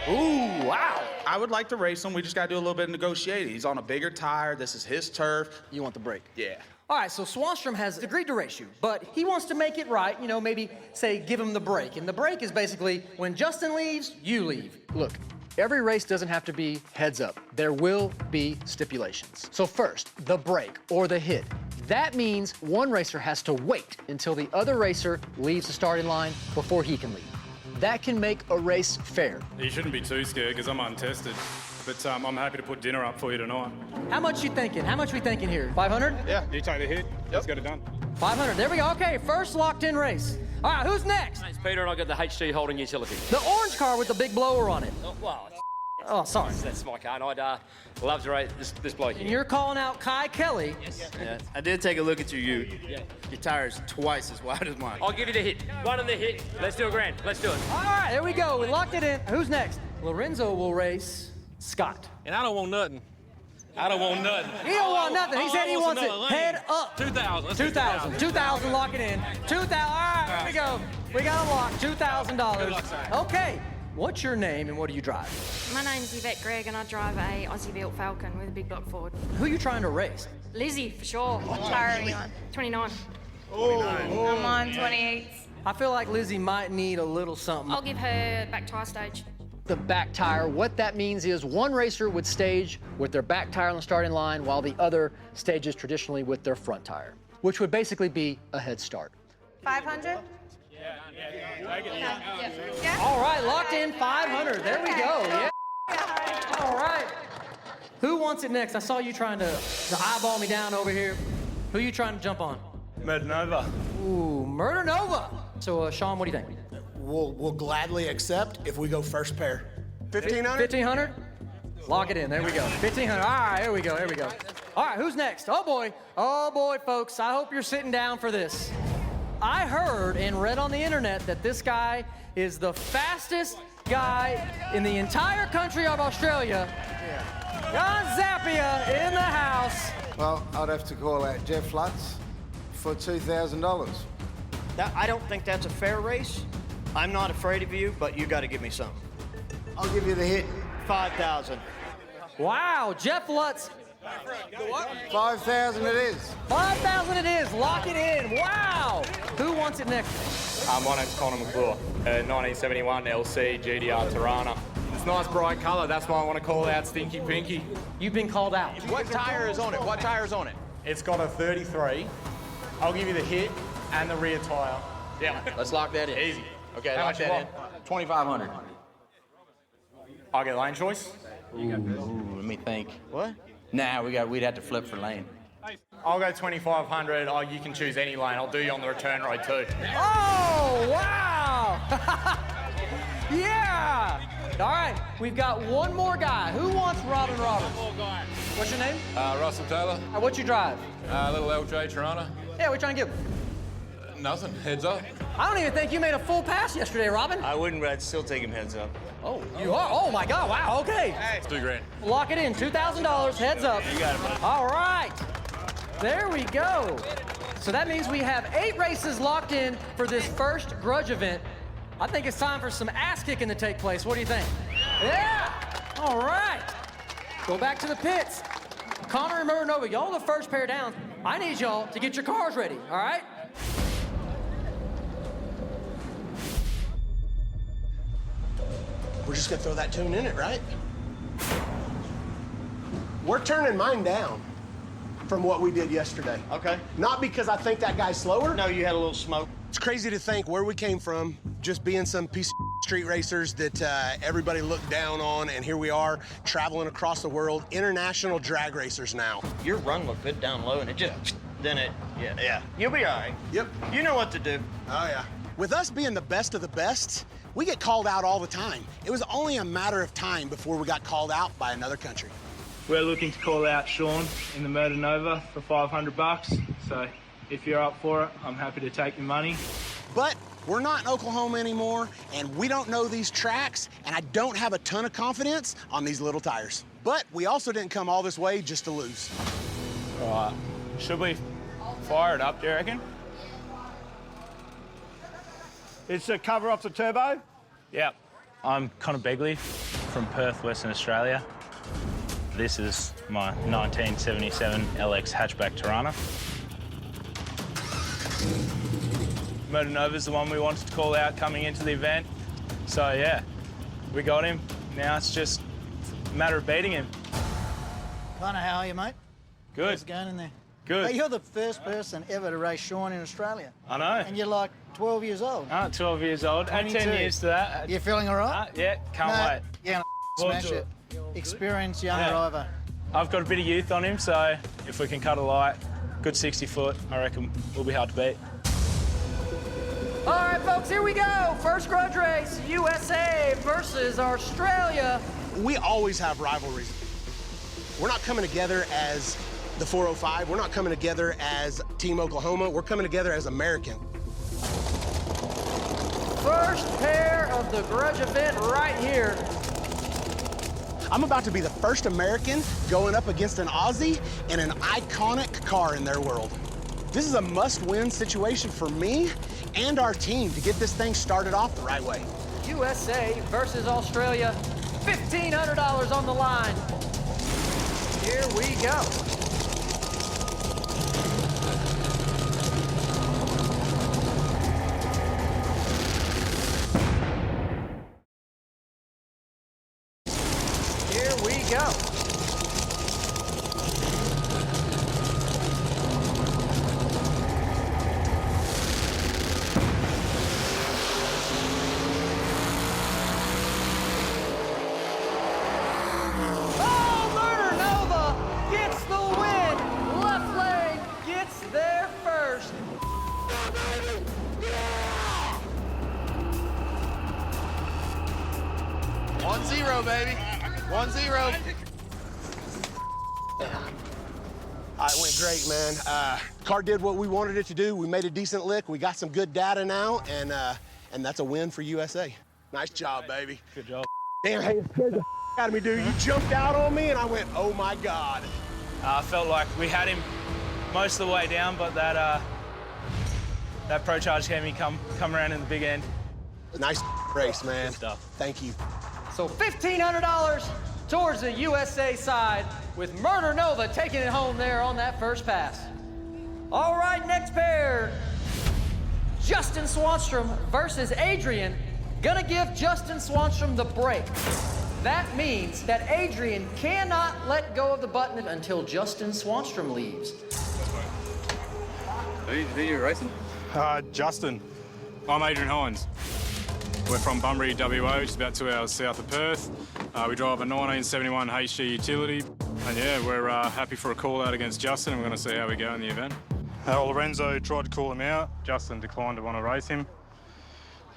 Ooh, wow. I would like to race him. We just gotta do a little bit of negotiating. He's on a bigger tire. This is his turf. You want the break? Yeah. All right, so Swanstrom has agreed to race you, but he wants to make it right, you know, maybe say give him the break. And the break is basically when Justin leaves, you leave. Look, every race doesn't have to be heads up. There will be stipulations. So first, the break or the hit. That means one racer has to wait until the other racer leaves the starting line before he can leave. That can make a race fair. You shouldn't be too scared because I'm untested. But I'm happy to put dinner up for you tonight. How much you thinking? How much we thinking here? 500? Yeah. You take the hit. Let's get it done. 500. There we go. Okay, first locked in race. All right, who's next? It's Peter and I got the HT Holding Utility. The orange car with the big blower on it. Oh, sorry. That's my car, and I'd love to race this bloke And here. you're calling out Kai Kelly. Yeah, I did take a look at your ute. Your tire's twice as wide as mine. I'll give you the hit. One on the hit. Let's do a grand. Let's do it. All right, there we go. We locked it in. Who's next? Lorenzo will race Scott. And I don't want nothing. I don't want nothing. He don't want nothing. He said he wants it another head up. 2,000. Let's do 2,000. 2,000, lock it in. 2,000. All right, here we go. We got a lock. $2,000. Okay. What's your name and what do you drive? My name's Yvette Gregg and I drive a Aussie-built Falcon with a big block forward. Who are you trying to race? Lizzie, for sure. What tire are you on? 29. I'm on 28. I feel like Lizzie might need a little something. I'll give her back tire stage. The back tire, what that means is one racer would stage with their back tire on the starting line while the other stages traditionally with their front tire, which would basically be a head start. 500? Yeah. All right, locked in 500. There we go. Yeah. All right. Who wants it next? I saw you trying to eyeball me down over here. Who are you trying to jump on? Murder Nova. Ooh, Murder Nova. So, Sean, what do you think? We'll gladly accept if we go first pair. 1,500? 1,500? Lock it in. There we go. 1,500. All right, here we go. Here we go. All right, who's next? Oh, boy. Oh, boy, folks. I hope you're sitting down for this. I heard and read on the internet that this guy is the fastest guy in the entire country of Australia. John Zappia in the house. Well, I'd have to call out Jeff Lutz for $2,000. I don't think that's a fair race. I'm not afraid of you, but you got to give me something. I'll give you the hit. 5,000. Wow, Jeff Lutz 5,000 it is. 5,000 it is. Lock it in. Wow. Who wants it next? My name's Connor McClure, 1971 LC GDR Tirana. It's nice bright colour, that's why I want to call out Stinky Pinky. You've been called out. What tire is on it? What tire is on it? It's got a 33. I'll give you the hit and the rear tyre. Yeah. Let's lock that in. Easy. Okay, How lock much you that in. want? 2,500. I'll get lane choice. Ooh, let me think. What? Nah, we'd have to flip for lane. I'll go 2,500. Oh, you can choose any lane. I'll do you on the return road too. Oh, wow. Yeah. All right, we've got one more guy. Who wants Robin Roberts? What's your name? Russell Taylor. What you drive? Little LJ Tirana. Yeah, we're trying to give him. Nothing. Heads up. I don't even think you made a full pass yesterday, Robin. I wouldn't, but I'd still take him heads up. Oh, you are? Oh, my God. Wow, okay. It's $2,000. Lock it in. $2,000. Heads up. You got it, buddy. All right. There we go. So that means we have 8 races locked in for this first grudge event. I think it's time for some ass kicking to take place. What do you think? Yeah. All right. Go back to the pits. Connor and Murray, y'all the first pair down. I need y'all to get your cars ready, all right? We're just gonna throw that tune in it, right? We're turning mine down from what we did yesterday. Okay. Not because I think that guy's slower. No, you had a little smoke. It's crazy to think where we came from, just being some piece of street racers that everybody looked down on, and here we are traveling across the world, international drag racers now. Your run looked good down low, and it just, yeah. You'll be all right. Yep. You know what to do. Oh, yeah. With us being the best of the best, we get called out all the time. It was only a matter of time before we got called out by another country. We're looking to call out Sean in the Murder Nova for $500. So if you're up for it, I'm happy to take your money. But we're not in Oklahoma anymore, and we don't know these tracks, and I don't have a ton of confidence on these little tires. But we also didn't come all this way just to lose. All right. Should we fire it up, do you reckon? It's a cover off the turbo? Yep. I'm Connor Begley from Perth, Western Australia. This is my 1977 LX hatchback Tirana. Murder Nova's the one we wanted to call out coming into the event. So yeah, we got him. Now it's just a matter of beating him. Connor, how are you, mate? Good. How's it going in there? Good. Hey, you're the first person ever to race Sean in Australia. I know. And you're like 12 years old. 12 years old. Add 10 years to that. You feeling all right? Yeah, can't wait. Yeah, smash it. Experienced young driver. I've got a bit of youth on him, so if we can cut a light, good 60 foot, I reckon we'll be hard to beat. All right, folks, here we go. First grudge race, USA versus Australia. We always have rivalries. We're not coming together as the 405. We're not coming together as Team Oklahoma. We're coming together as American. First pair of the grudge event right here. I'm about to be the first American going up against an Aussie in an iconic car in their world. This is a must-win situation for me and our team to get this thing started off the right way. USA versus Australia, $1,500 on the line. Here we go. Here we go. Oh, Murder Nova gets the win. Left lane gets there first. 1-0, baby. 1-0. It went great, man. Car did what we wanted it to do. We made a decent lick. We got some good data now, and that's a win for USA. Nice job, baby. Good job. Damn, hey, it scared the out of me, dude. You jumped out on me, and I went, oh my God. I felt like we had him most of the way down, but that Pro Charge Hemi come around in the big end. Nice race, man. Good stuff. Thank you. So $1,500 towards the USA side with Murder Nova taking it home there on that first pass. All right, next pair. Justin Swanstrom versus Adrian. Gonna give Justin Swanstrom the break. That means that Adrian cannot let go of the button until Justin Swanstrom leaves. Who you racing? Justin. I'm Adrian Hines. We're from Bunbury, WA, which is about 2 hours south of Perth. We drive a 1971 HG utility. And yeah, we're happy for a call out against Justin, and we're going to see how we go in the event. Lorenzo tried to call him out. Justin declined to want to race him,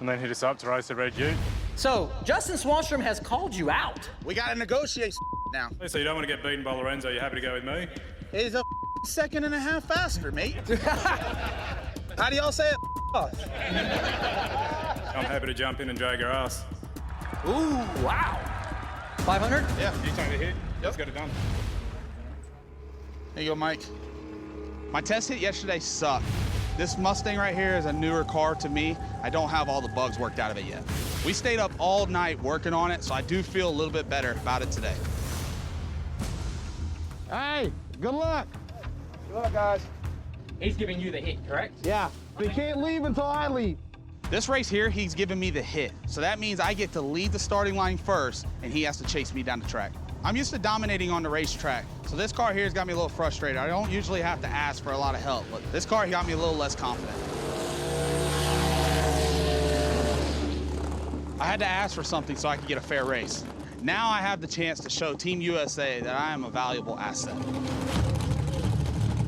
and then hit us up to race the Red Ute. So, Justin Swanstrom has called you out. We got to negotiate now. So you don't want to get beaten by Lorenzo, you're happy to go with me? He's a second and a half faster, mate. How do y'all say it? I'm happy to jump in and drag your ass. Ooh, wow. 500? Yeah. You take the hit. Let's get it done. There you go, Mike. My test hit yesterday sucked. This Mustang right here is a newer car to me. I don't have all the bugs worked out of it yet. We stayed up all night working on it, so I do feel a little bit better about it today. Hey, good luck. Good luck, guys. He's giving you the hit, correct? Yeah, we can't leave until I leave. This race here, he's giving me the hit. So that means I get to lead the starting line first, and he has to chase me down the track. I'm used to dominating on the racetrack, so this car here has got me a little frustrated. I don't usually have to ask for a lot of help, but this car got me a little less confident. I had to ask for something so I could get a fair race. Now I have the chance to show Team USA that I am a valuable asset.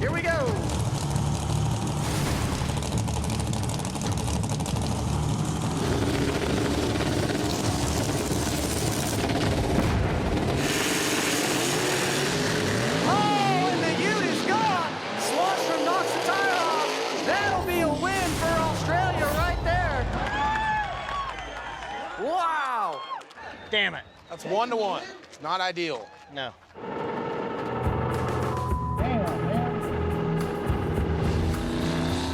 Here we go. Damn it. That's 1-1. Not ideal. No.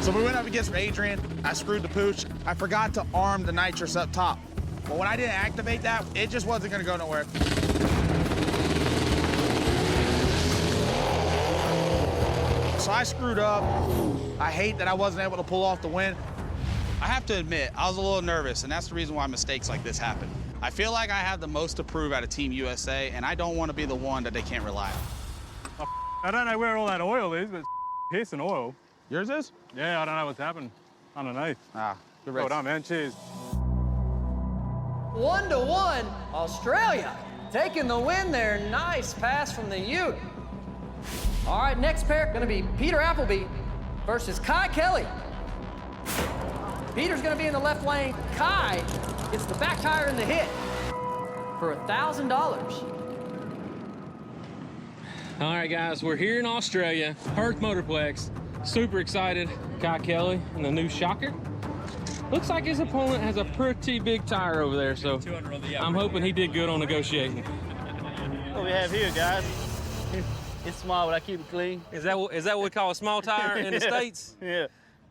So we went up against Adrian. I screwed the pooch. I forgot to arm the nitrous up top. But when I didn't activate that, it just wasn't gonna go nowhere. So I screwed up. I hate that I wasn't able to pull off the win. I have to admit, I was a little nervous, and that's the reason why mistakes like this happen. I feel like I have the most to prove out of Team USA, and I don't want to be the one that they can't rely on. I don't know where all that oil is, but it's pissing oil. Yours is? Yeah, I don't know what's happened underneath. Ah, good race. Well done, man. Cheers. 1-1, Australia taking the win there. Nice pass from the Ute. All right, next pair gonna be Peter Appleby versus Kai Kelly. Peter's gonna be in the left lane. Kai gets the back tire in the hit for $1,000. All right, guys, we're here in Australia, Perth Motorplex. Super excited. Kai Kelly and the new Shocker. Looks like his opponent has a pretty big tire over there, so I'm hoping he did good on negotiating. What we have here, guys, it's small, but I keep it clean. Is that what we call a small tire in the States? Yeah.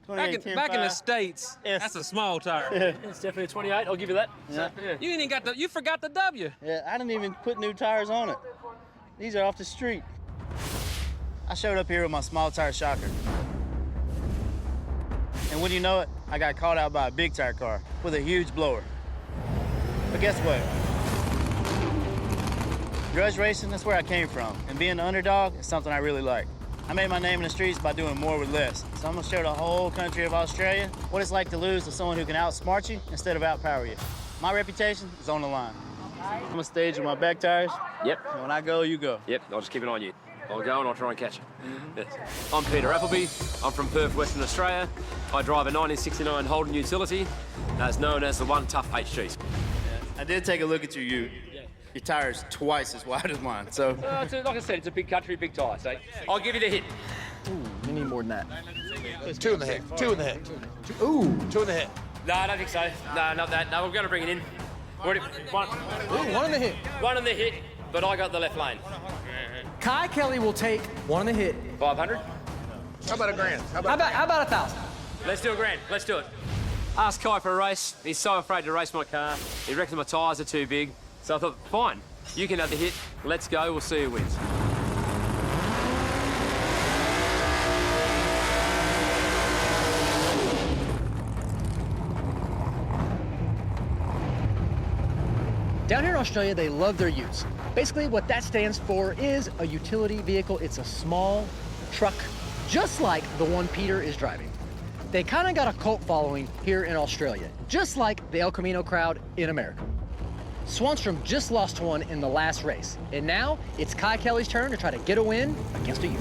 Back in the States, that's a small tire. Yeah. It's definitely a 28. I'll give you that. Yeah. You ain't even got you forgot the W. Yeah, I didn't even put new tires on it. These are off the street. I showed up here with my small tire Shocker. And when you know it, I got caught out by a big tire car with a huge blower. But guess what? Grudge racing, that's where I came from. And being the underdog is something I really like. I made my name in the streets by doing more with less. So I'm gonna show the whole country of Australia what it's like to lose to someone who can outsmart you instead of outpower you. My reputation is on the line. I'm gonna stage with my back tires. Yep. And when I go, you go. Yep, I'll just keep an eye on you. I'll go and I'll try and catch you. Yes. I'm Peter Appleby. I'm from Perth, Western Australia. I drive a 1969 Holden utility, that's known as the One Tough HGs. I did take a look at your ute. Your tire's twice as wide as mine, so. Like I said, it's a big country, big tire, so I'll give you the hit. Ooh, we need more than that. It's 2 in the hit. 2 in the hit. Ooh. 2 in the hit. No, I don't think so. No, not that. No, we're going to bring it in. One in the hit. One in the hit, but I got the left lane. Kai Kelly will take one in the hit. 500? How about $1,000? How about 1,000? Let's do $1,000. Let's do it. Asked Kai for a race. He's so afraid to race my car. He reckons my tyres are too big. So I thought, fine, You can have the hit. Let's go. We'll see who wins. Down here in Australia, they love their utes. Basically, what that stands for is a utility vehicle. It's a small truck, just like the one Peter is driving. They kind of got a cult following here in Australia, just like the El Camino crowd in America. Swanstrom just lost one in the last race, and now it's Kai Kelly's turn to try to get a win against a ute.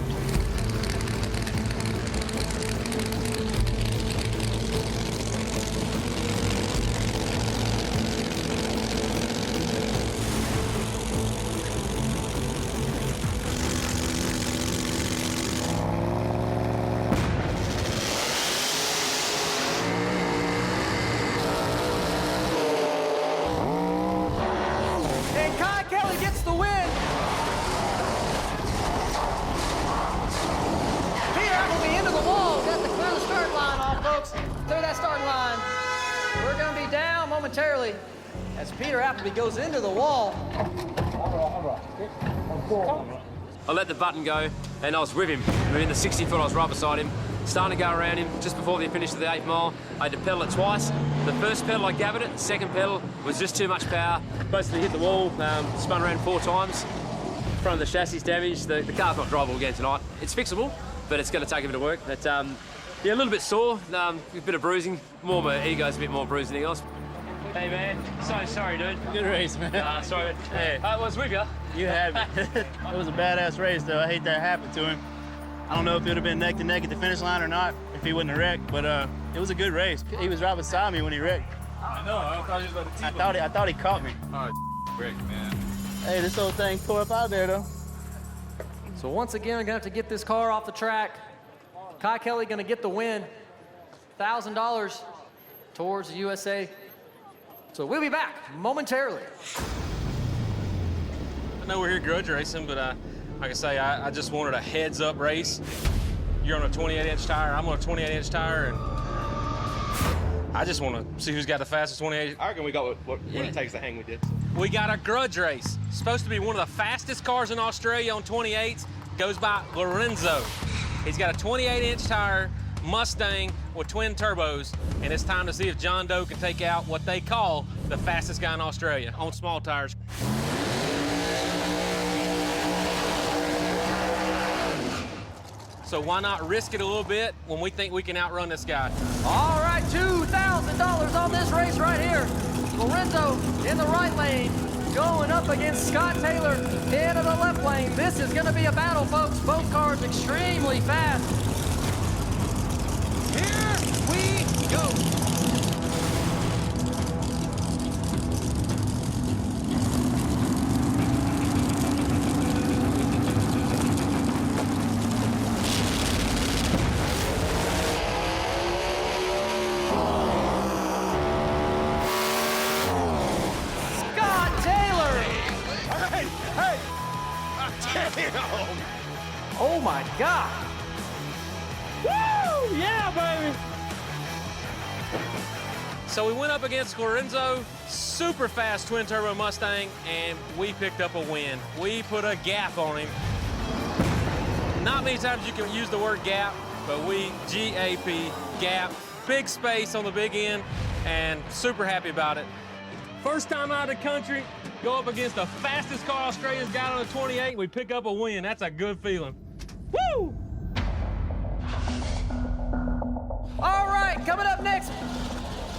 Momentarily, as Peter Appleby goes into the wall. I let the button go, and I was with him. We were in the 60 foot, I was right beside him, starting to go around him just before the finish of the 8th mile. I had to pedal it twice. The first pedal, I gathered it. The second pedal was just too much power. Basically hit the wall, spun around 4 times. Front of the chassis damaged. The car's not drivable again tonight. It's fixable, but it's going to take a bit of work. But, yeah, a little bit sore, a bit of bruising. More my ego's a bit more bruised than anything else. Hey, man. So sorry, dude. Good race, man. Sorry, man. Hey. I was with you. You had me. It was a badass race, though. I hate that happened to him. I don't know if it would have been neck to neck at the finish line or not if he wouldn't have wrecked, but it was a good race. He was right beside me when he wrecked. I know. I thought he was about to tee. I thought he caught me. Oh, Rick, man. Hey, this whole thing tore up out there, though. So once again, I'm gonna have to get this car off the track. Kai Kelly gonna get the win. $1,000 towards the USA. So we'll be back momentarily. I know we're here grudge racing, but like I say, I just wanted a heads-up race. You're on a 28-inch tire, I'm on a 28-inch tire, and I just want to see who's got the fastest 28. I reckon we got what it takes to hang we did. We got a grudge race. Supposed to be one of the fastest cars in Australia on 28s. Goes by Lorenzo. He's got a 28-inch tire, Mustang with twin turbos, and it's time to see if John Doe can take out what they call the fastest guy in Australia on small tires. So why not risk it a little bit when we think we can outrun this guy? All right, $2,000 on this race right here. Lorenzo in the right lane, going up against Scott Taylor into the left lane. This is gonna be a battle, folks. Both cars extremely fast. Here we go. Scott Taylor! Hey! Damn! Oh my God! Woo! Yeah, baby! So we went up against Lorenzo, super fast twin turbo Mustang, and we picked up a win. We put a gap on him. Not many times you can use the word gap, but we, G-A-P, gap, big space on the big end, and super happy about it. First time out of the country, go up against the fastest car Australia's got on a 28, we pick up a win. That's a good feeling. Woo! All right, coming up next,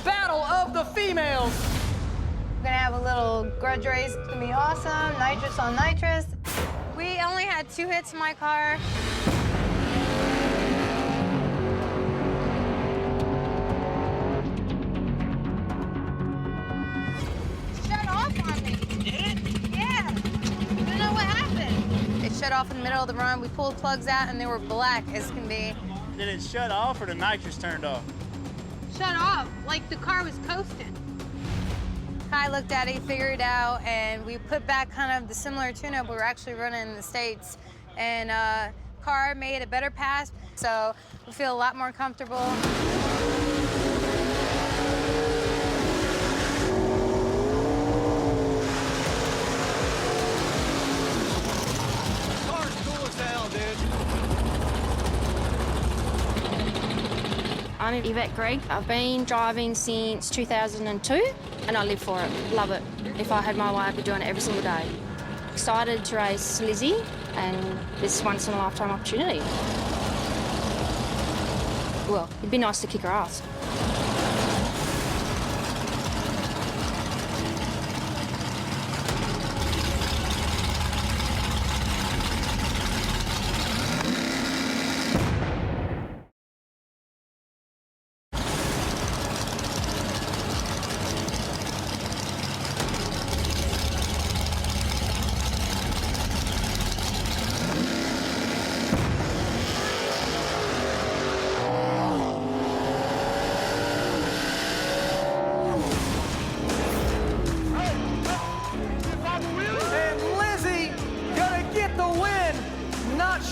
Battle of the Females. We're gonna have a little grudge race. It's gonna be awesome. Nitrous on nitrous. We only had 2 hits in my car. Shut off on me. Did it? Yeah. I don't know what happened. It shut off in the middle of the run. We pulled plugs out and they were black as can be. Did it shut off or the nitrous turned off? Shut off, like the car was coasting. Kai looked at it, figured it out, and we put back kind of the similar tune-up we were actually running in the States. And car made a better pass, so we feel a lot more comfortable. I'm Yvette Greg. I've been driving since 2002 and I live for it. Love it. If I had my way, I'd be doing it every single day. Excited to race Lizzie and this once in a lifetime opportunity. Well, it'd be nice to kick her ass.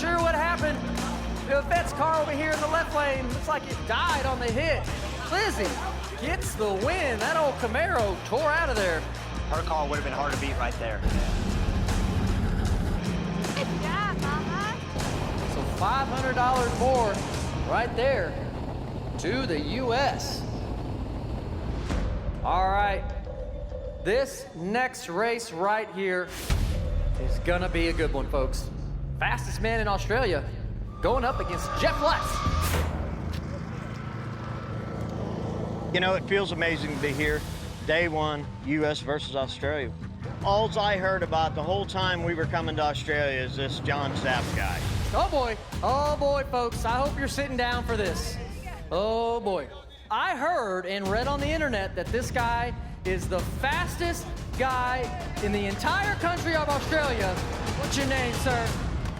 Sure what happened. Yvette's car over here in the left lane looks like it died on the hit. Lizzie gets the win. That old Camaro tore out of there. Her car would have been hard to beat right there. Yeah, Mama. So $500 more right there to the U.S. All right, this next race right here is gonna be a good one, folks. Fastest man in Australia going up against Jeff Lutz. You know, it feels amazing to be here. Day one, U.S. versus Australia. All I heard about the whole time we were coming to Australia is this John Zapp guy. Oh boy, folks, I hope you're sitting down for this. Oh boy. I heard and read on the internet that this guy is the fastest guy in the entire country of Australia. What's your name, sir?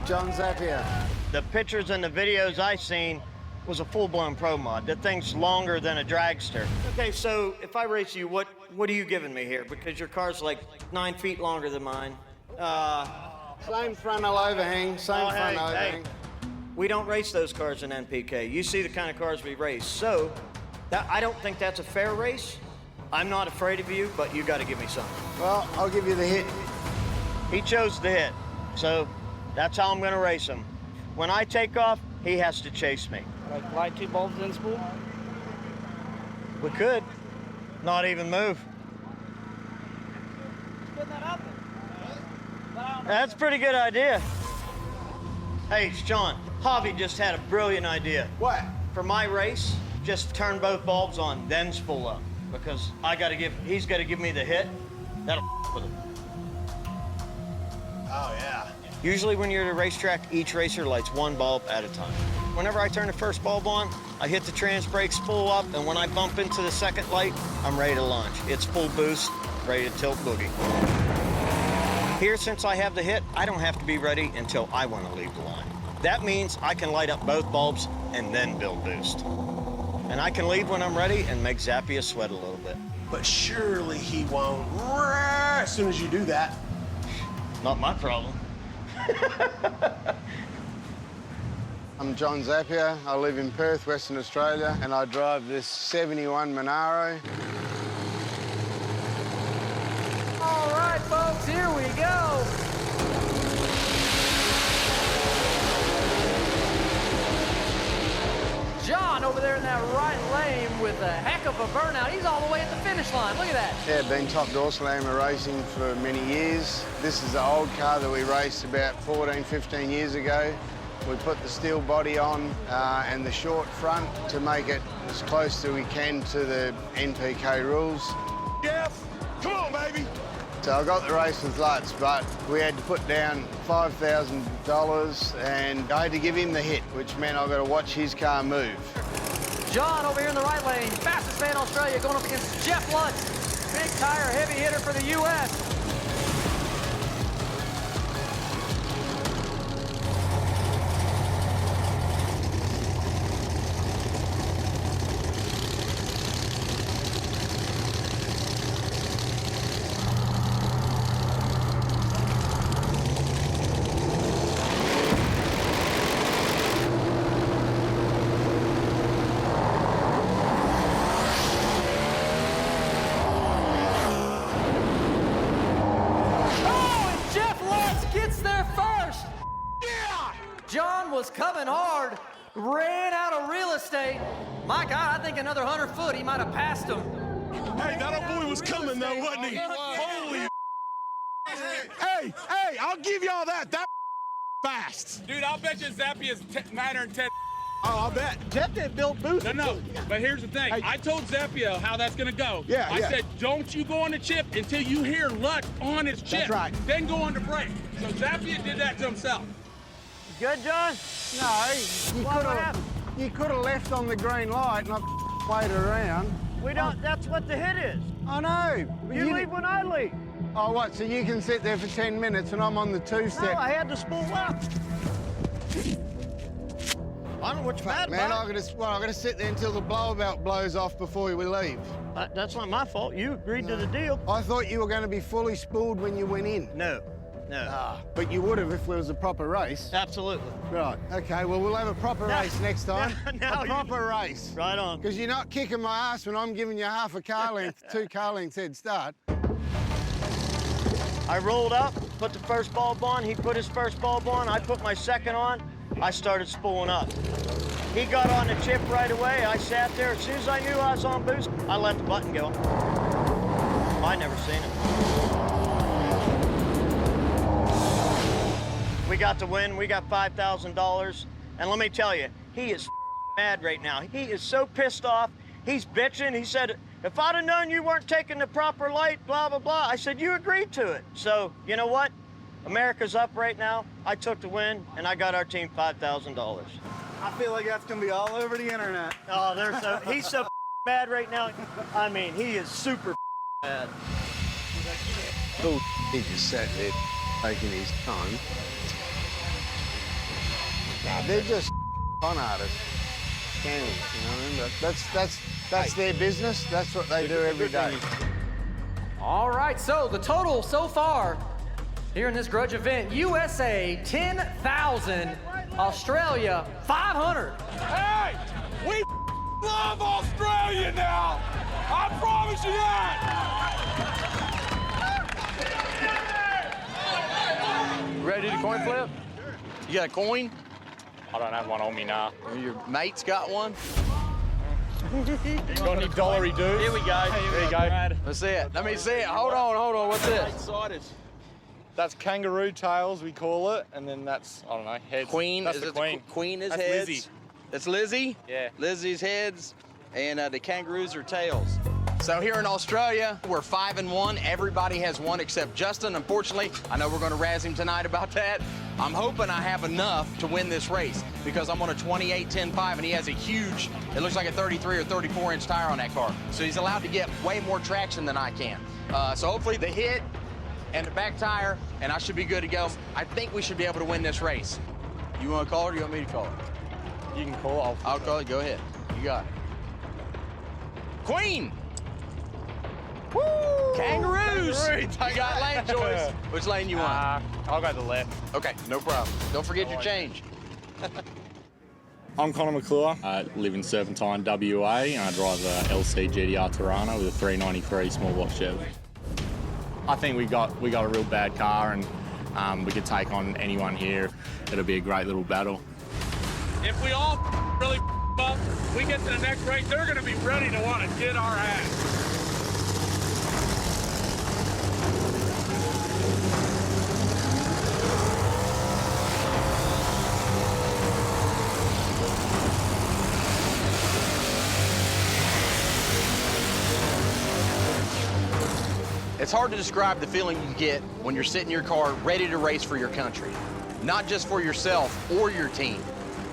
John Zappia. The pictures and the videos I seen was a full-blown pro mod. The thing's longer than a dragster. Okay, so if I race you, what are you giving me here? Because your car's like 9 feet longer than mine. Same frontal overhang, same front overhang. We don't race those cars in NPK. You see the kind of cars we race. So, I don't think that's a fair race. I'm not afraid of you, but you got to give me something. Well, I'll give you the hit. He chose the hit, so that's how I'm going to race him. When I take off, he has to chase me. Like light 2 bulbs in spool? We could. Not even move. That's a pretty good idea. Hey, Sean, Javi just had a brilliant idea. What? For my race, just turn both bulbs on, then spool up. Because he's got to give me the hit. That'll with him. Oh, yeah. Usually when you're at a racetrack, each racer lights one bulb at a time. Whenever I turn the first bulb on, I hit the trans brake, spool up, and when I bump into the second light, I'm ready to launch. It's full boost, ready to tilt boogie. Here, since I have the hit, I don't have to be ready until I want to leave the line. That means I can light up both bulbs and then build boost. And I can leave when I'm ready and make Zappia sweat a little bit. But surely he won't as soon as you do that. Not my problem. I'm John Zappia. I live in Perth, Western Australia, and I drive this 71 Monaro. All right, folks, here we go. John over there in that right lane with a heck of a burnout. He's all the way at the finish line. Look at that. Yeah, been top dorsal hammer racing for many years. This is the old car that we raced about 14, 15 years ago. We put the steel body on and the short front to make it as close as we can to the NPK rules. Jeff, come on, baby. So I got the race with Lutz, but we had to put down $5,000 and I had to give him the hit, which meant I got to watch his car move. John over here in the right lane, fastest man in Australia, going up against Jeff Lutz, big tire, heavy hitter for the U.S. John was coming hard, ran out of real estate. My God, I think another 100 foot, he might have passed him. Hey, that old boy was coming though, wasn't he? Holy Hey, I'll give y'all that. That fast. Dude, I'll bet you Zappia's 910. Oh, I'll bet. Zappia built boots. No, but here's the thing. I told Zappia how that's gonna go. Yeah, I said, don't you go on the chip until you hear Luck on his chip. That's right. Then go on the brake. So Zappia did that to himself. Good, John? No, What happened? you could have left on the green light, not played around. We don't, that's what the hit is. I know. but You leave when I leave. Oh, what? So you can sit there for 10 minutes and I'm on the two-step. No, I had to spool left. I don't know what's bad Man, about it. I'm gonna sit there until the blowout blows off before we leave. That's not my fault. You agreed to the deal. I thought you were going to be fully spooled when you went in. No. But you would have if it was a proper race. Absolutely. Right. Okay. Well, we'll have a proper race next time. Now a proper race. Right on. Because you're not kicking my ass when I'm giving you half a car length, 2 car lengths head start. I rolled up, put the first bulb on, he put his first bulb on, I put my second on, I started spooling up. He got on the chip right away, I sat there, as soon as I knew I was on boost, I let the button go. I never seen it. We got the win, we got $5,000, and let me tell you, he is mad right now. He is so pissed off, he's bitching, he said, if I'd have known you weren't taking the proper light, blah, blah, blah. I said, you agreed to it. So, you know what? America's up right now. I took the win, and I got our team $5,000. I feel like that's going to be all over the internet. Oh, he's so mad right now. I mean, he is super mad. Oh, he just sat there taking his time. They're just fun artists. Cameras, you know what I mean? That's their business. That's what they do every day. All right, so the total so far here in this grudge event, USA 10,000, Australia 500. Hey, we love Australia now. I promise you that. Ready to coin flip? You got a coin? I don't have one on me now. Your mate's got one? Got any dollary dudes? Here we go. There you go. Let's see it. Let me see it. Hold on. What's this? Excited. That's kangaroo tails, we call it, and then that's, I don't know, heads. Queen. That's Is the it queen. Queen is That's heads. Lizzie. That's Lizzie? Yeah. Lizzie's heads, and the kangaroos are tails. So here in Australia, we're 5-1. Everybody has one except Justin. Unfortunately, I know we're going to razz him tonight about that. I'm hoping I have enough to win this race because I'm on a 28-10-5 and he has a huge, it looks like a 33 or 34-inch tire on that car. So he's allowed to get way more traction than I can. So hopefully the hit and the back tire, and I should be good to go. I think we should be able to win this race. You want to call it or do you want me to call it? You can call it. I'll call it. Go ahead. You got it. Queen! Woo! Kangaroos! I got lane choice. Which lane you want? I'll go to the left. Okay, no problem. Don't forget your change. I'm Connor McClure. I live in Serpentine, WA, and I drive a LC GDR Tirana with a 393 small block Chevy. I think we got a real bad car, and we could take on anyone here. It'll be a great little battle. If we all really up, we get to the next race, they're going to be ready to want to get our ass. It's hard to describe the feeling you get when you're sitting in your car ready to race for your country. Not just for yourself or your team.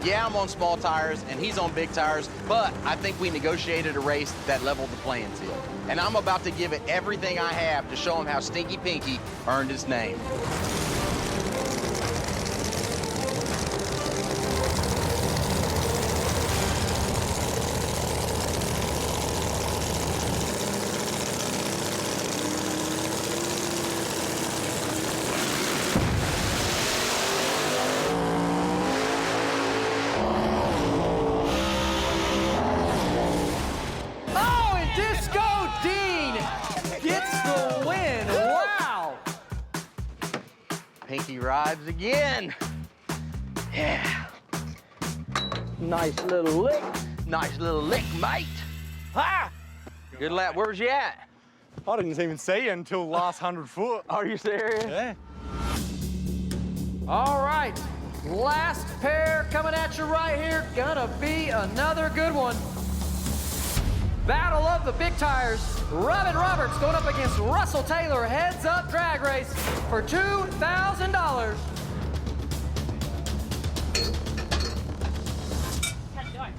Yeah, I'm on small tires and he's on big tires, but I think we negotiated a race that leveled the playing field. And I'm about to give it everything I have to show him how Stinky Pinky earned his name. Oh, and Disco Dean gets the win. Wow. Pinky rides again. Yeah. Nice little lick. Nice little lick, mate. Ha! Good lap. Where's you at? I didn't even see you until the last 100 foot. Are you serious? Yeah. All right, last pair coming at you right here. Gonna be another good one. Battle of the big tires. Robin Roberts going up against Russell Taylor. Heads up drag race for $2,000. How's it going?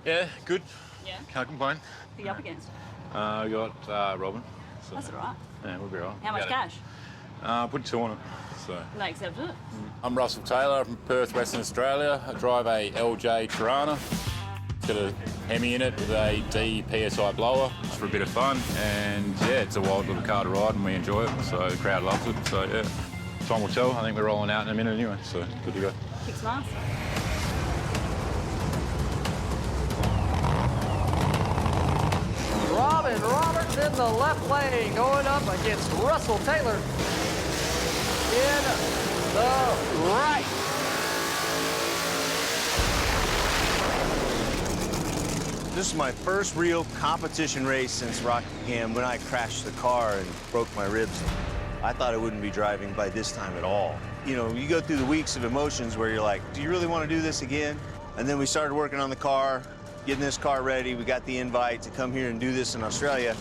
Yeah, good. Yeah. Can't complain. Who you up against? We got Robin. So, That's all right. yeah, we'll be all right. How much cash? Put 2 on it. So. They accept it. I'm Russell Taylor from Perth, Western Australia. I drive a LJ Tirana. It's got a Hemi in it with a D PSI blower. It's for a bit of fun, and yeah, it's a wild little car to ride, and we enjoy it. So the crowd loves it. So yeah, time will tell. I think we're rolling out in a minute anyway. So good to go. Kicks nice. Robin Roberts in the left lane going up against Russell Taylor in the right. This is my first real competition race since Rockingham when I crashed the car and broke my ribs. I thought I wouldn't be driving by this time at all. You know, you go through the weeks of emotions where you're like, do you really want to do this again? And then we started working on the car, getting this car ready. We got the invite to come here and do this in Australia.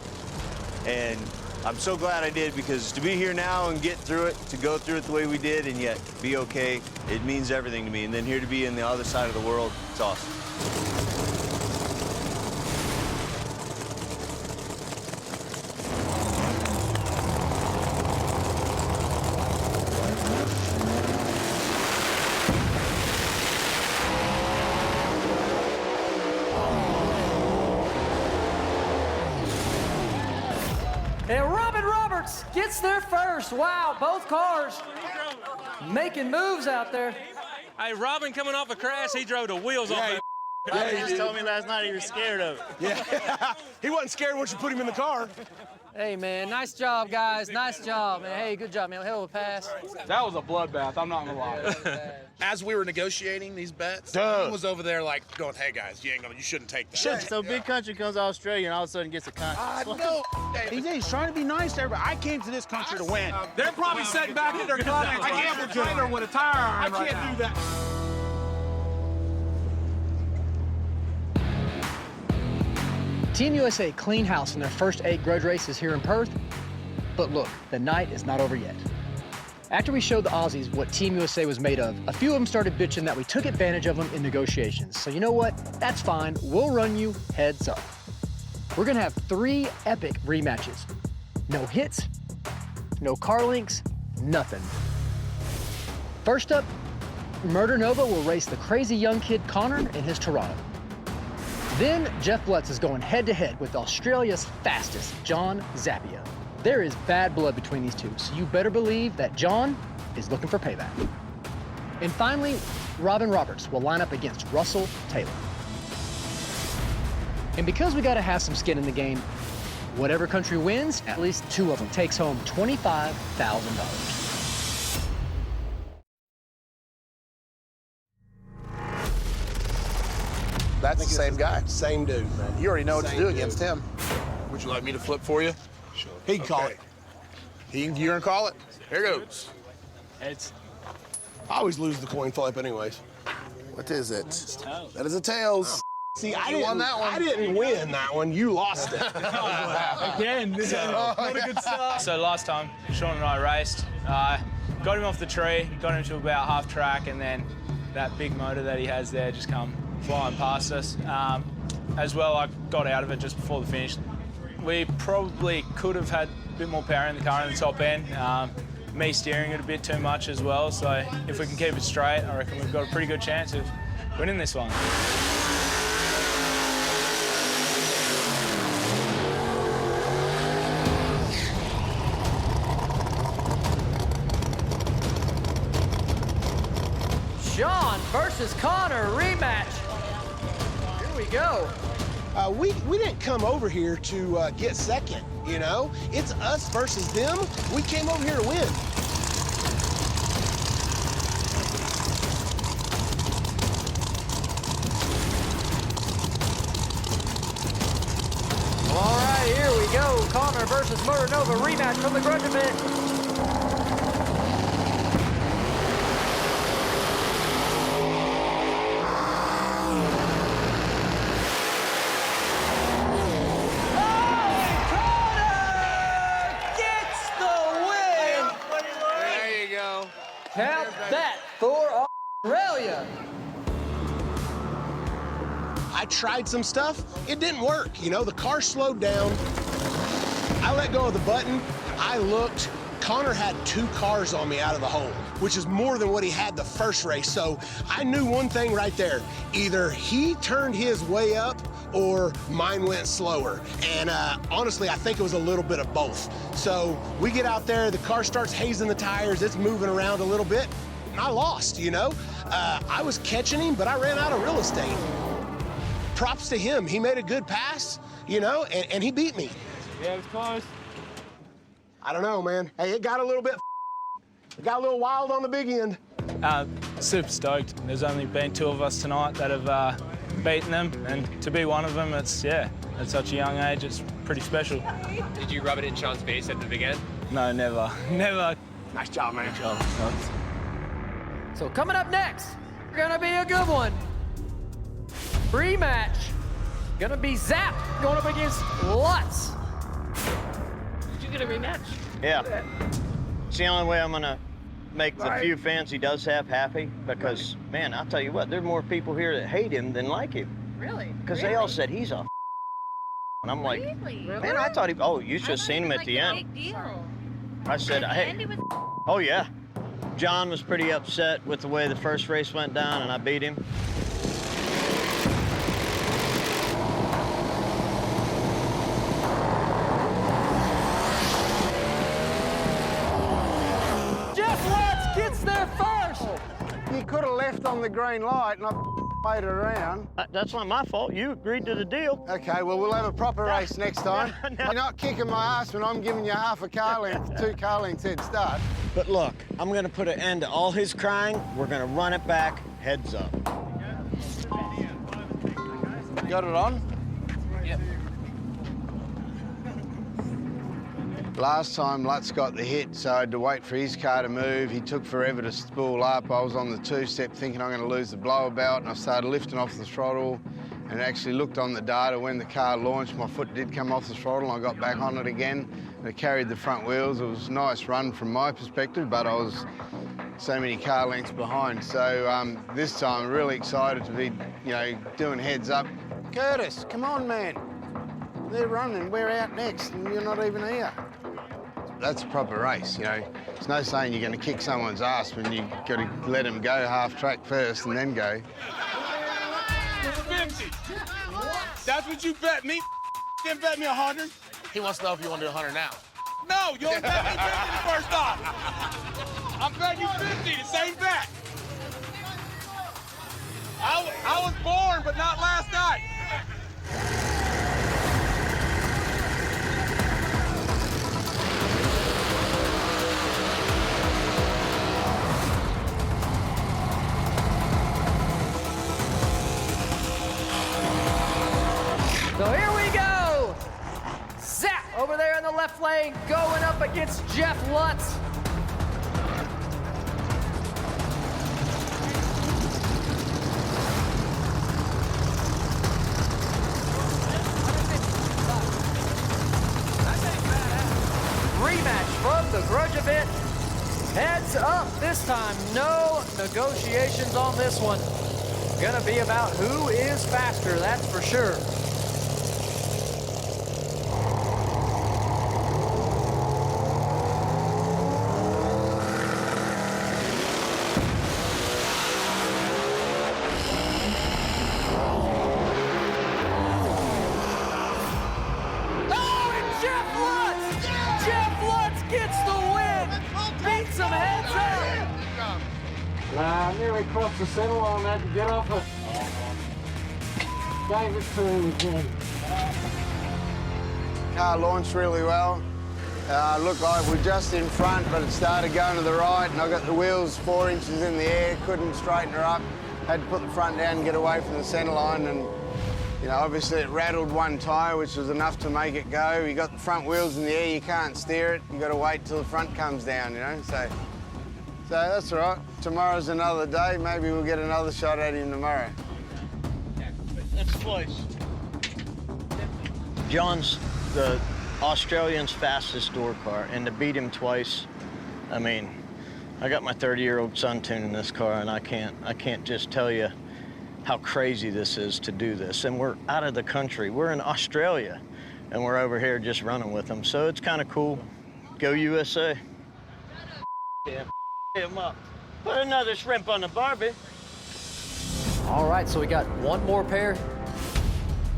And I'm so glad I did, because to be here now and get through it, to go through it the way we did and yet be okay, it means everything to me. And then here to be in the other side of the world, it's awesome. And Robin Roberts gets there first. Wow, both cars making moves out there. Hey, Robin coming off a crash, he drove the wheels off that. Yeah, he just told me last night he was scared of it. Yeah, he wasn't scared once you put him in the car. Hey, man, nice job, guys. Nice job, man. Hey, good job, man. Hell of a pass. That was a bloodbath, I'm not gonna lie. As we were negotiating these bets, he was over there like going, "Hey guys, you shouldn't take that." So Big Country comes to Australia and all of a sudden gets a contract. I know. He's trying to be nice to everybody. I came to this country to win. They're probably sitting back in their comments. I can't trailer with a tire iron. I can't do that. Team USA clean house in their first 8 grudge races here in Perth. But look, the night is not over yet. After we showed the Aussies what Team USA was made of, a few of them started bitching that we took advantage of them in negotiations. So you know what? That's fine. We'll run you heads up. We're gonna have 3 epic rematches. No hits, no car links, nothing. First up, Murder Nova will race the crazy young kid Connor in his Toronto. Then Jeff Lutz is going head-to-head with Australia's fastest, John Zappia. There is bad blood between these two, so you better believe that John is looking for payback. And finally, Robin Roberts will line up against Russell Taylor. And because we gotta have some skin in the game, whatever country wins, at least 2 of them takes home $25,000. That's the same guy. Same dude, man. You already know what to Same do dude. against him. Would you like me to flip for you? Sure. He can call it. You're gonna call it? Here goes. It's. I always lose the coin flip, anyways. What is it? That is a tails. See, I You won that one. I didn't win that one. You lost it. Again, not a good start. So last time, Sean and I raced. Got him off the tree, got him to about half track, and then that big motor that he has there just come flying past us. As well, I got out of it just before the finish. We probably could have had a bit more power in the car in the top end. Me steering it a bit too much as well, so if we can keep it straight, I reckon we've got a pretty good chance of winning this one. Sean versus Connor rematch. Here we go. We didn't come over here to get second, you know? It's us versus them. We came over here to win. versus Motor Nova rematch from the Grudge event. Count that for Australia. I tried some stuff. It didn't work. You know, the car slowed down. I let go of the button. I looked. Connor had 2 cars on me out of the hole, which is more than what he had the first race. So I knew one thing right there. Either he turned his way up or mine went slower. And honestly, I think it was a little bit of both. So we get out there, the car starts hazing the tires, it's moving around a little bit, and I lost, you know? I was catching him, but I ran out of real estate. Props to him. He made a good pass, you know, and he beat me. Yeah, it was close. I don't know, man. Hey, it got a little bit, it got a little wild on the big end. Super stoked. There's only been 2 of us tonight that have beaten them, and to be one of them, it's, yeah, at such a young age, it's pretty special. Did you rub it in Sean's face at the big end? No, never. Never. Nice job, man. Good job. So coming up next, gonna be a good one. Rematch. Gonna be Zap going up against Lutz. Did you get a rematch? Yeah. It's the only way I'm gonna make the few fans he does have happy, because, man, I'll tell you what, there are more people here that hate him than like him. Really? Because they all said he's a and I'm like, man, I thought he, oh, you should have seen him at the end. Big deal. I said, hey, oh yeah. John was pretty upset with the way the first race went down, and I beat him. Jeff Lutz gets there first. You could have left on the green light and I played it around. That's not my fault. You agreed to the deal. Okay, well, we'll have a proper race next time. You're not kicking my ass when I'm giving you half a car length, 2 car lengths head start. But look, I'm gonna put an end to all his crying. We're gonna run it back, heads up. Got it on? Yep. Last time Lutz got the hit, so I had to wait for his car to move. He took forever to spool up. I was on the 2-step thinking I'm going to lose the blower belt, and I started lifting off the throttle and actually looked on the data. When the car launched, my foot did come off the throttle and I got back on it again. And it carried the front wheels. It was a nice run from my perspective, but I was so many car lengths behind. So this time I'm really excited to be, you know, doing heads up. Curtis, come on, man. They're running, we're out next, and you're not even here. That's a proper race, you know. It's no saying you're going to kick someone's ass when you got to let them go half track first and then go. 50. That's what you bet me. Didn't bet me 100. He wants to know if you want to do 100 now. No, you don't bet me 50 the first time. I'm betting you 50, the same bet. I was born, but not last night. So here we go. Zap over there in the left lane going up against Jeff Lutz. Rematch from the Grudge event. Heads up this time. No negotiations on this one. Gonna be about who is faster, that's for sure. I nearly crossed the center line. I had to get off it. Gave it to him again. Car launched really well. Looked like we're just in front, but it started going to the right, and I got the wheels 4 inches in the air, couldn't straighten her up. Had to put the front down and get away from the center line, and You know, obviously it rattled one tyre, which was enough to make it go. You got the front wheels in the air, you can't steer it. You got to wait till the front comes down, you know, so that's all right. Tomorrow's another day. Maybe we'll get another shot at him tomorrow. That's close. John's the Australian's fastest door car, and to beat him twice, I mean, I got my 30-year-old son tuning this car, and I can't just tell you how crazy this is to do this. And we're out of the country. We're in Australia, and we're over here just running with them. So it's kind of cool. Go USA. Yeah, him up. Put another shrimp on the barbie. All right, so we got one more pair.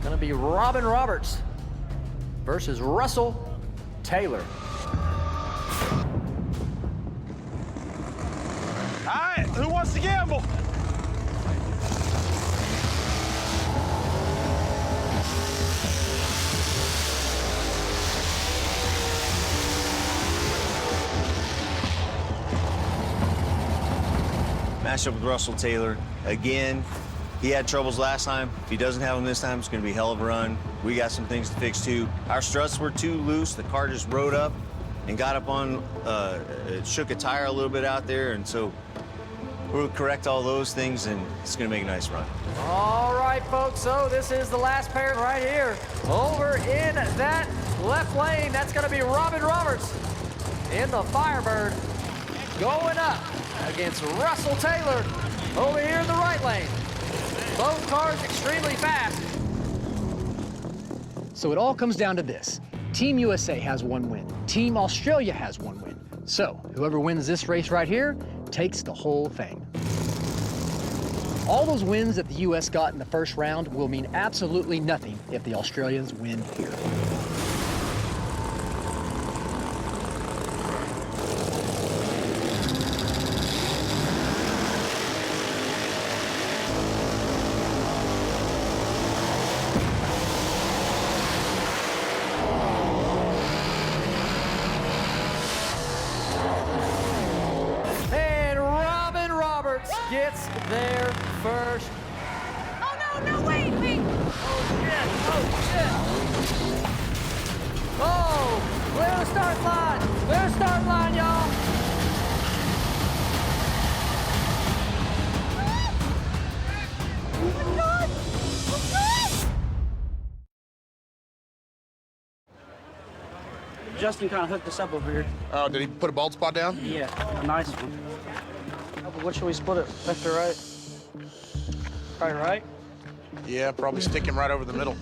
Gonna be Robin Roberts versus Russell Taylor. All right, who wants to gamble? Match up with Russell Taylor again. He had troubles last time. If he doesn't have them this time, it's going to be a hell of a run. We got some things to fix too. Our struts were too loose. The car just rode up and got up on, it shook a tire a little bit out there, and so we'll correct all those things, and it's going to make a nice run. All right, folks, so this is the last pair right here. Over in that left lane, that's gonna be Robin Roberts in the Firebird going up against Russell Taylor over here in the right lane. Both cars extremely fast. So it all comes down to this. Team USA has one win. Team Australia has one win. So whoever wins this race right here takes the whole thing. All those wins that the US got in the first round will mean absolutely nothing if the Australians win here. Gets there first. Oh, no, wait. Oh, shit. Oh, clear the start line. Clear the start line, y'all. Justin kind of hooked us up over here. Oh, did he put a bald spot down? Yeah, a nice one. What should we split it? Left or right? Probably right. Yeah, probably stick him right over the middle.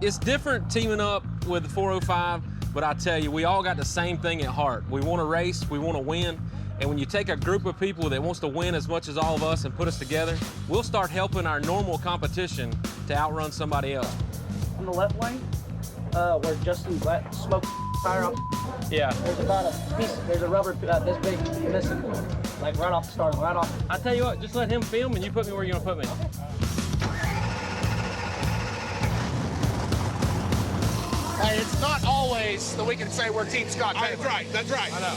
It's different teaming up with the 405, but I tell you, we all got the same thing at heart. We want to race, we want to win, and when you take a group of people that wants to win as much as all of us and put us together, we'll start helping our normal competition to outrun somebody else. On the left lane, where Justin smoked tire off. Yeah. There's about a piece, there's a rubber this big missing, like right off the start, right off. I tell you what, just let him film and you put me where you're gonna put me. Hey, it's not always that we can say we're Team Scott Taylor. That's right. I know.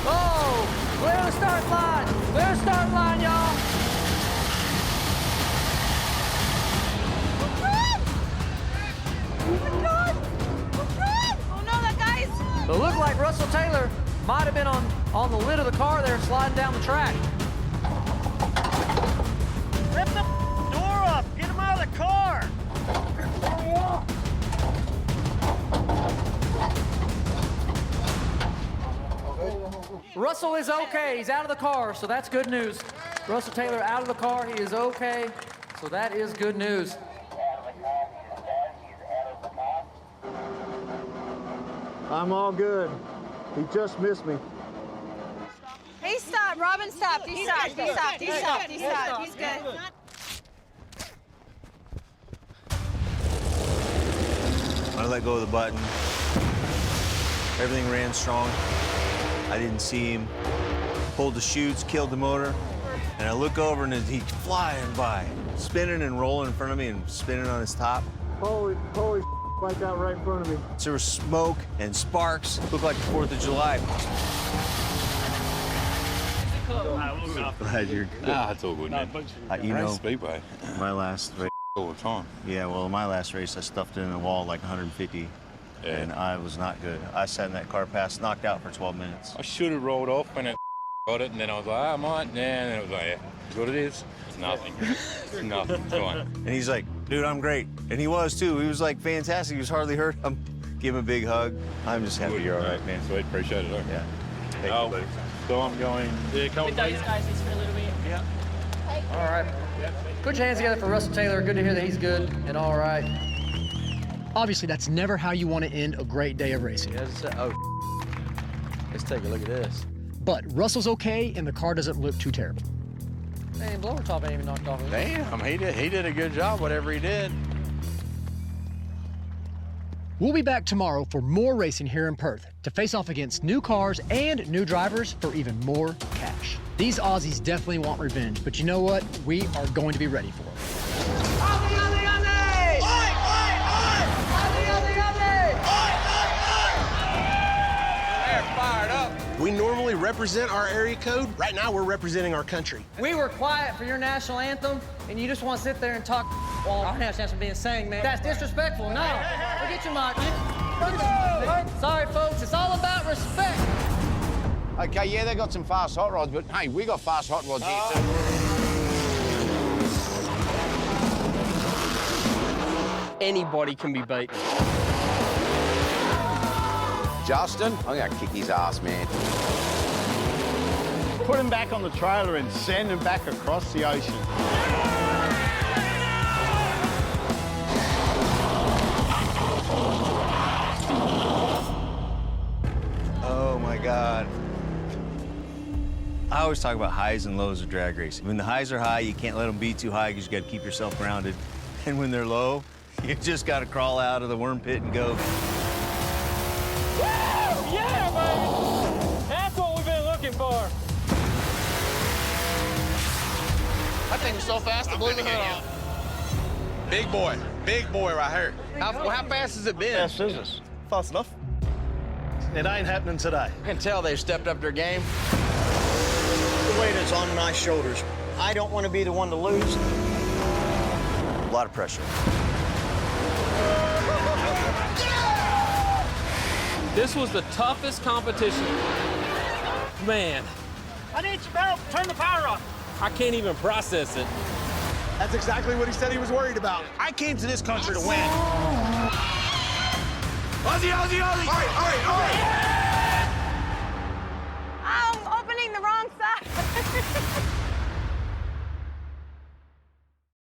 Oh, clear the start line. Clear the start line, y'all. Oh, no, that guy's... So it looked like Russell Taylor might have been on the lid of the car there sliding down the track. Rip the door up. Get him out of the car. Russell is okay. He's out of the car, so that's good news. Russell Taylor out of the car. He is okay, so that is good news. I'm all good. He just missed me. He stopped. Robin stopped. He stopped. He's good. I let go of the button. Everything ran strong. I didn't see him. Pulled the chutes, killed the motor, and I look over and he's flying by, spinning and rolling in front of me and spinning on his top. Holy, Like out right in front of me. There was smoke and sparks. Looked like the 4th of July. Glad you're good. Nah, it's all good, man. You know, Speedway. my last race. All the time. Yeah, well, my last race, I stuffed it in the wall like 150, and I was not good. I sat in that car past, knocked out for 12 minutes. I should have rolled off when it got it, and then I was like, I might. And then it was like, yeah, it's what it is. It's nothing. It's nothing. It's fine. And he's like, dude, I'm great. And he was, too. He was, like, fantastic. He was hardly hurt. Give him a big hug. I'm just happy you're all right, man. Sweet, appreciate it. Yeah. Thank you, buddy. So I'm going, yeah, come With those guys just for a little bit. Yeah. All right. Put your hands together for Russell Taylor. Good to hear that he's good and all right. Obviously, that's never how you want to end a great day of racing. Oh, let's take a look at this. But Russell's okay, and the car doesn't look too terrible. Man, blower top ain't even knocked off. Damn, he did a good job, whatever he did. We'll be back tomorrow for more racing here in Perth to face off against new cars and new drivers for even more cash. These Aussies definitely want revenge, but you know what? We are going to be ready for it. They're fired up. We normally represent our area code. Right now, we're representing our country. We were quiet for your national anthem, and you just want to sit there and talk while our national anthem being sang, man. That's disrespectful. No. Look at your mic. Sorry, folks. It's all about respect. Okay, yeah, they got some fast hot rods, but hey, we got fast hot rods here too. Anybody can be beaten. Justin, I'm gonna kick his ass, man. Put him back on the trailer and send him back across the ocean. Oh, my God. I always talk about highs and lows of drag racing. When the highs are high, you can't let them be too high because you got to keep yourself grounded. And when they're low, you just got to crawl out of the worm pit and go. Yeah, baby! That's what we've been looking for. That thing was so fast, it blew the hood off. Big boy right here. How fast has it been? Fast is this? Fast enough. It ain't happening today. I can tell they've stepped up their game. The weight is on my shoulders. I don't want to be the one to lose. A lot of pressure. This was the toughest competition. Man, I need your belt. Turn the power off. I can't even process it. That's exactly what he said he was worried about. I came to this country to win. Aussie, Aussie, Aussie! All right, all right, all right!